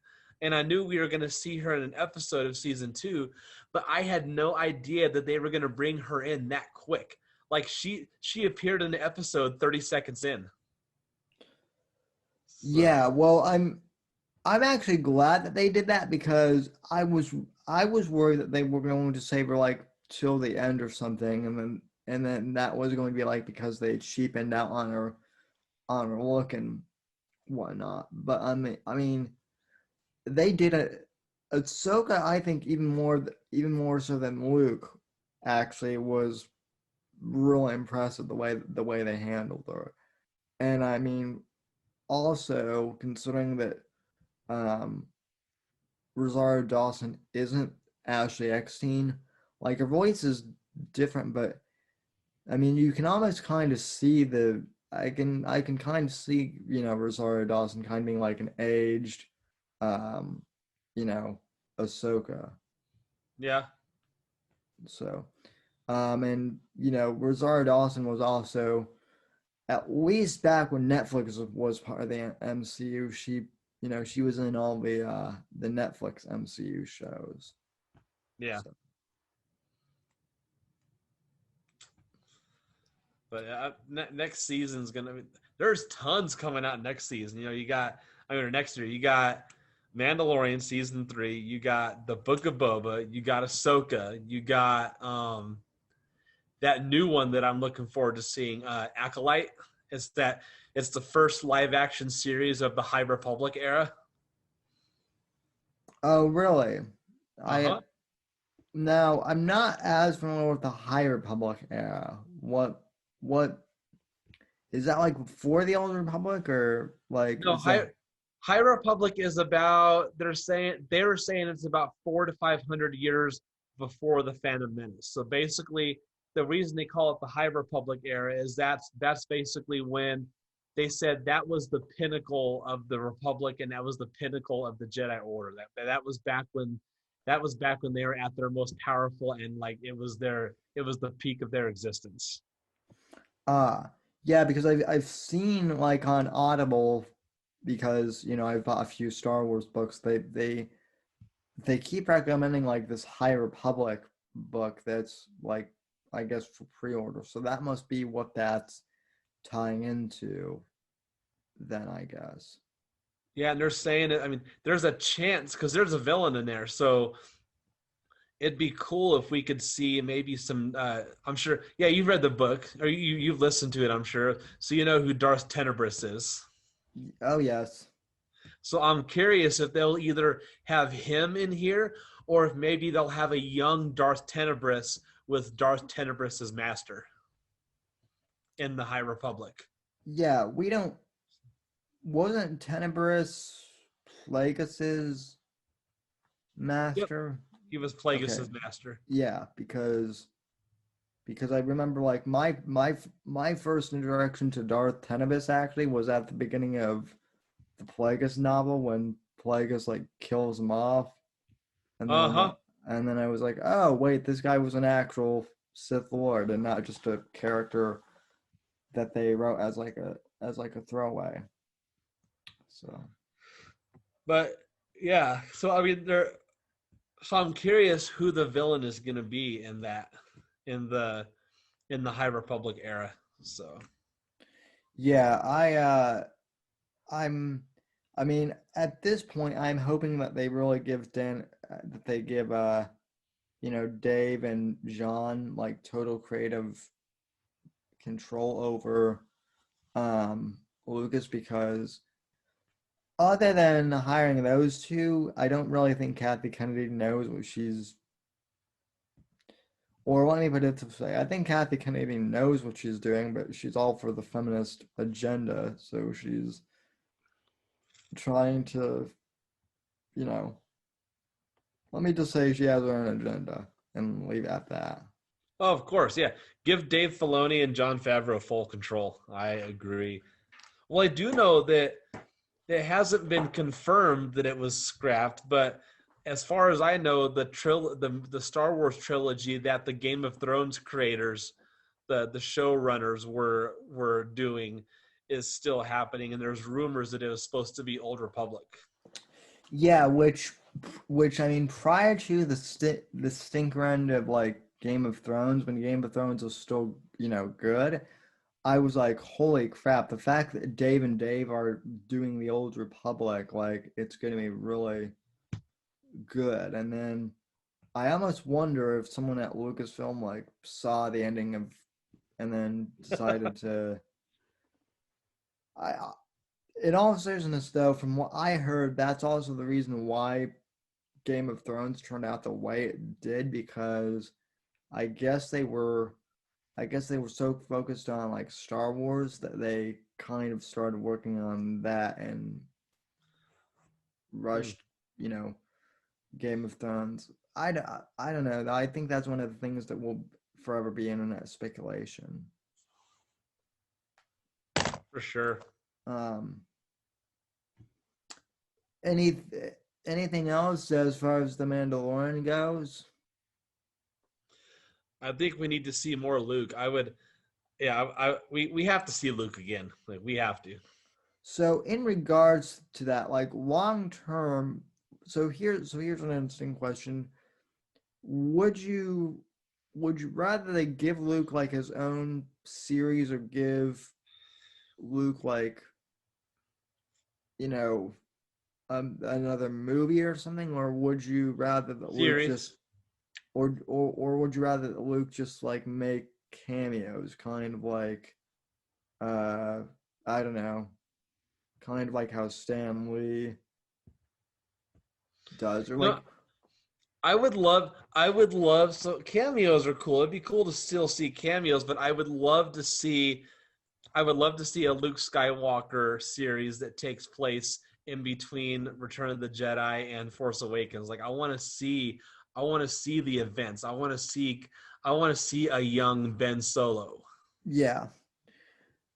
and I knew we were going to see her in an episode of season 2, but I had no idea that they were going to bring her in that quick. Like she appeared in the episode 30 seconds in. So Yeah, well, I'm actually glad that they did that because I was worried that they were going to save her like till the end or something, and then that was going to be like because they cheapened out on her look and whatnot. But I mean, they did it. Ahsoka, I think even more so than Luke, actually was really impressive the way they handled her. And I mean, also considering that um, Rosario Dawson isn't Ashley Eckstein, like her voice is different, but I mean, you can almost kind of see the I can kind of see Rosario Dawson kind of being like an aged, um, you know, Ahsoka. yeah, So, and Rosario Dawson was also at least back when Netflix was part of the MCU. She was in all the Netflix MCU shows. yeah. So, But next season's gonna be. There's tons coming out next season. You got next year you got Mandalorian season 3. You got the Book of Boba. You got Ahsoka. You got that new one that I'm looking forward to seeing, Acolyte. It's the first live action series of the High Republic era. oh really? Uh I huh. No, I'm not as familiar with the High Republic era. What is that like before the Old Republic or like No, is that? High Republic is about. They were saying it's about 400 to 500 years before the Phantom Menace. So basically, the reason they call it the High Republic era is that's basically when they said that was the pinnacle of the Republic and that was the pinnacle of the Jedi Order. That was back when they were at their most powerful, and like it was the peak of their existence. Yeah, because I've seen like on Audible because I've bought a few Star Wars books. They keep recommending like this High Republic book that's like I guess for pre-order. So that must be what that's tying into then I guess. Yeah, and they're saying it. I mean, there's a chance because there's a villain in there, so it'd be cool if we could see maybe some. I'm sure. Yeah, you've read the book, or you've listened to it. I'm sure, so you know who Darth Tenebris is. Oh yes. So I'm curious if they'll either have him in here, or if maybe they'll have a young Darth Tenebris with Darth Tenebris's master in the High Republic. Yeah, we don't wasn't Tenebris Plagueis's Yep, master? he was Okay. Plagueis's master. Yeah, because I remember like my first introduction to Darth Tenebris actually was at the beginning of the Plagueis novel when Plagueis like kills him off, and then Uh I'm like, huh. and then I was like, oh wait, this guy was an actual Sith Lord and not just a character that they wrote as like a throwaway. So But yeah, so I mean, so I'm curious who the villain is going to be in in the in the High Republic era. So yeah, I'm I mean at this point I'm hoping that they really give that they give Dave and John like total creative control over Lucas because other than hiring those two, I don't really think Kathy Kennedy knows what she's or let me put it to say, I think Kathy Kennedy knows what she's doing, but she's all for the feminist agenda, so she's trying to, you know, let me just say she has her own agenda and leave it at that. oh, of course, yeah. Give Dave Filoni and John Favreau full control. I agree. Well, I do know that it hasn't been confirmed that it was scrapped, but as far as I know, the Star Wars trilogy that the Game of Thrones creators, the showrunners were doing, is still happening, and there's rumors that it was supposed to be Old Republic. Yeah, which I mean, prior to the stinker end of like Game of Thrones, when Game of Thrones was still good, I was like, holy crap! The fact that Dave and Dave are doing the Old Republic, like it's gonna be really good. And then I almost wonder if someone at Lucasfilm like saw the ending of, and then decided to. I In all seriousness, though, from what I heard, that's also the reason why Game of Thrones turned out the way it did, because I guess they were I guess they were so focused on like Star Wars that they kind of started working on that and Hmm, rushed, you know, Game of Thrones. I don't know. I think that's one of the things that will forever be internet speculation. for sure. Um, any anything else as far as the Mandalorian goes? I think we need to see more Luke. Yeah, we have to see Luke again. Like we have to. So in regards to that, like long term, here's an interesting question. Would you would you rather they give Luke like his own series, or give Luke like, you know, another movie or something, or would you rather that Luke Series. just or would you rather that Luke just like make cameos, kind of like uh I don't know, kind of like how Stan Lee does, or No, like I would love so cameos are cool. It'd be cool to still see cameos, but I would love to see a Luke Skywalker series that takes place in between Return of the Jedi and Force Awakens. Like I want to see the events. I want to see a young Ben Solo. yeah.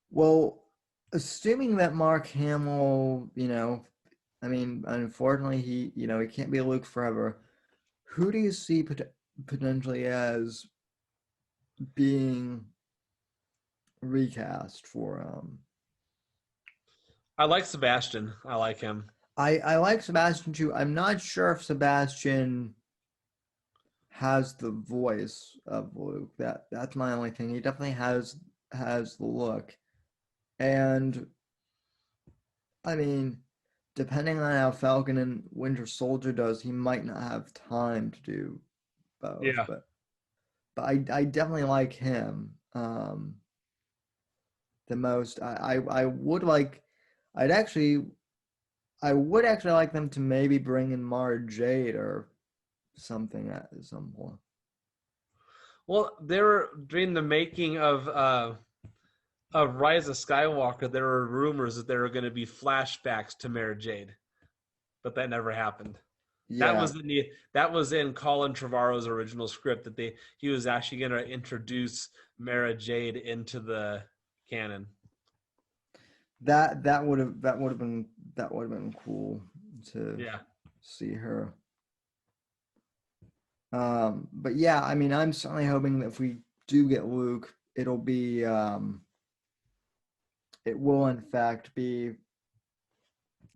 Well, assuming that Mark Hamill, I mean, unfortunately, he can't be Luke forever. Who do you see potentially as being recast for? I like Sebastian. I like him. I like Sebastian too. I'm not sure if Sebastian has the voice of Luke. That's my only thing. He definitely has the look, and I mean, depending on how Falcon and Winter Soldier does, he might not have time to do both. Yeah. But I definitely like him the most. I would like. I'd actually I would actually like them to maybe bring in Mara Jade or something at some point. Well, they were during the making of Rise of Skywalker. There were rumors that there were going to be flashbacks to Mara Jade, but that never happened. Yeah, That was in Colin Trevorrow's original script that he was actually going to introduce Mara Jade into the canon. that would have been cool to Yeah, see her. But yeah, I mean, I'm certainly hoping that if we do get Luke, it will in fact be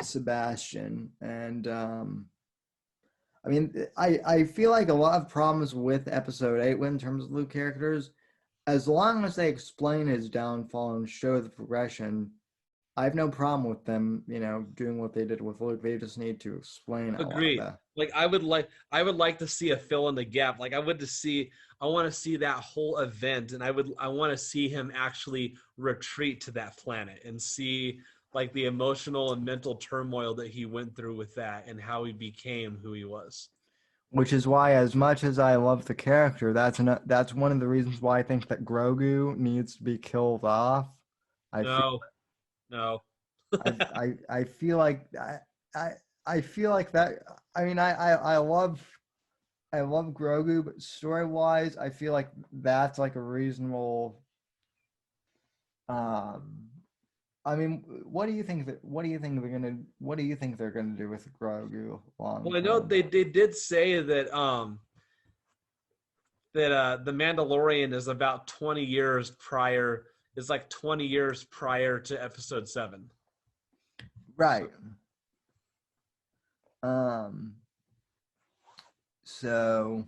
Sebastian. And I mean, I feel like a lot of problems with Episode 8 in terms of Luke characters, as long as they explain his downfall and show the progression, I have no problem with them, doing what they did with Luke. They just need to explain a lot of agreed. that. Like I would like to see a fill in the gap. Like I want to see that whole event, and I want to see him actually retreat to that planet and see like the emotional and mental turmoil that he went through with that and how he became who he was. Which is why, as much as I love the character, that's one of the reasons why I think that Grogu needs to be killed off. I feel No, no. I feel like I I feel like that. I mean, I love Grogu, but story wise, I feel like that's like a reasonable um I mean, what do you think they're gonna do with Grogu long Well, I know term? they did say that the Mandalorian is about 20 years prior. It's like 20 years prior to Episode 7. So Right. Um. So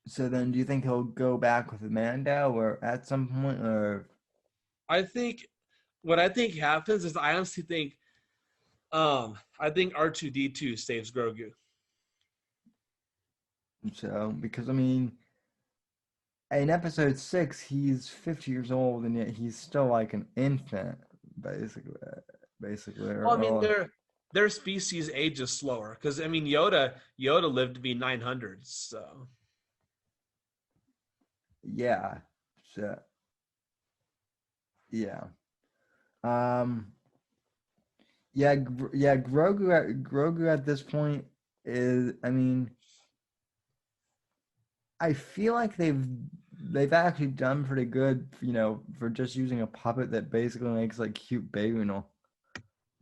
so then, do you think he'll go back with Mando, or at some point, or I think what I think happens is I honestly think I think R2D2 saves Grogu. so? Because I mean, in Episode 6, he's 50 years old, and yet he's still like an infant, basically. Basically, Well, I mean or their species ages slower because I mean Yoda lived to be 900. So yeah. So yeah. Um. Yeah, yeah, Grogu at this point is, I mean, I feel like they've actually done pretty good, for just using a puppet that basically makes like cute baby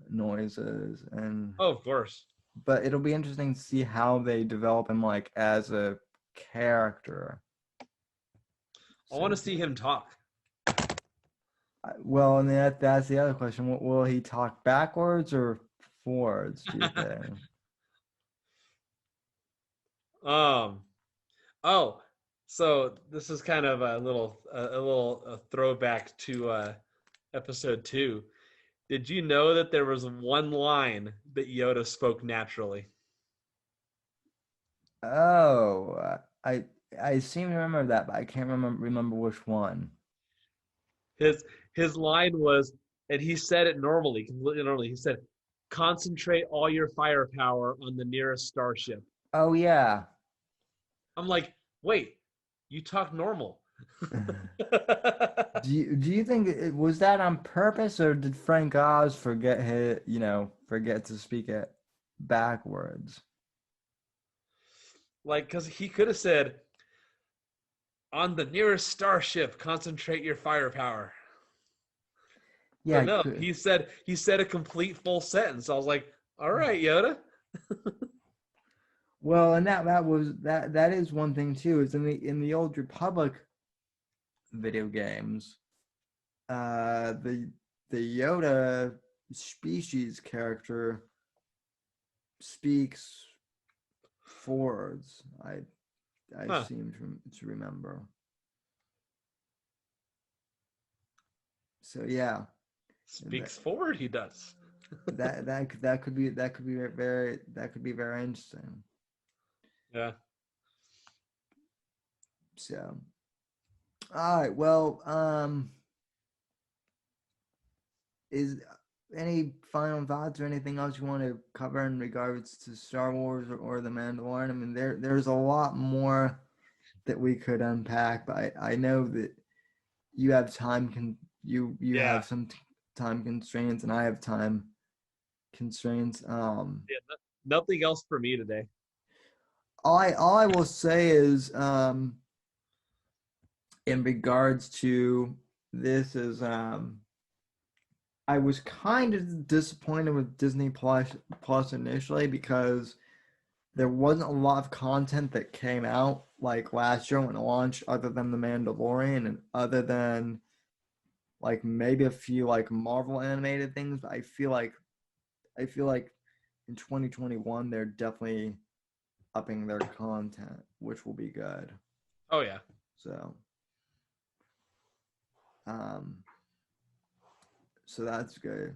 noises. And oh, of course, but it'll be interesting to see how they develop him like as a character. I So want to see him talk. well, and that's the other question. Will he talk backwards or forwards, do you think? um Oh, so this is kind of a throwback to episode 2. Did you know that there was one line that Yoda spoke naturally? Oh, I seem to remember that, but I can't remember which one. His his line was, and he said it normally, completely normally. He said, "Concentrate all your firepower on the nearest starship." Oh yeah. I'm like, wait, you talk normal. Do you think it was that on purpose, or did Frank Oz forget to speak it backwards? Like, because he could have said, "On the nearest starship, concentrate your firepower." Yeah, But I no, could. he said a complete full sentence. I was like, all right, Yoda. Well, and that is one thing too. Is in the Old Republic video games, the Yoda species character speaks forwards. I Huh. seem to remember. So yeah, that Speaks forward, he does. that could be very interesting. Yeah. So all right, well, is any final thoughts or anything else you want to cover in regards to Star Wars or The Mandalorian? I mean, there's a lot more that we could unpack, but I know that you have you Yeah. have some time constraints, and I have time constraints. Yeah. Nothing else for me today. All I will say is, in regards to this is, I was kind of disappointed with Disney Plus initially because there wasn't a lot of content that came out like last year when it launched, other than The Mandalorian and other than like maybe a few like Marvel animated things. But I feel like in 2021 they're definitely upping their content, which will be good. Oh yeah. So, um, so that's good.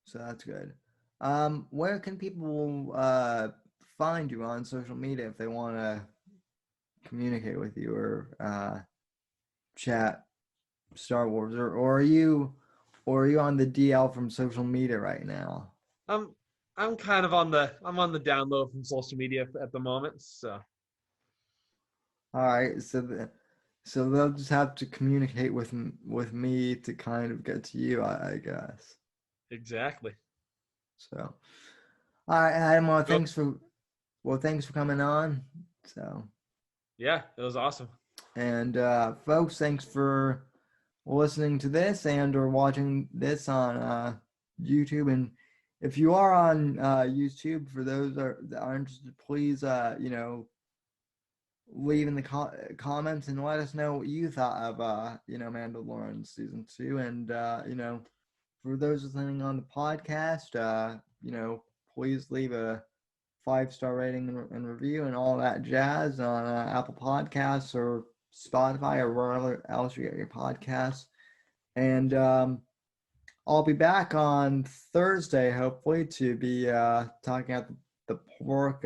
So that's good. Where can people find you on social media if they want to communicate with you or chat Star Wars, or are you on the DL from social media right now? I'm I'm I'm on the down low from social media at the moment. So All right, so they'll just have to communicate with me to kind of get to you, I guess. exactly. So, all right, Adam. Well, Well, thanks for coming on. So, yeah, it was awesome. And folks, thanks for listening to this and or watching this on YouTube. And if you are on YouTube, for those that are interested, please leave in the comments and let us know what you thought of Mandalorian season 2. And for those listening on the podcast, please leave a 5-star rating and review and all that jazz on Apple Podcasts or Spotify or wherever else you get your podcasts. And I'll be back on Thursday, hopefully, to be talking about the pork,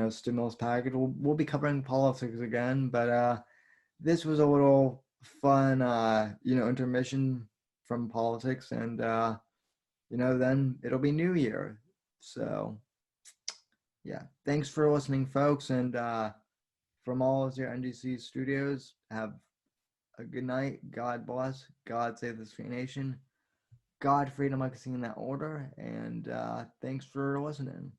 stimulus package. We'll be covering politics again, but this was a little fun, intermission from politics, and then it'll be New Year. So, yeah, thanks for listening, folks, and from all of your NGC studios, have a good night. God bless. God save this free nation. God, freedom, I can see in that order. And thanks for listening.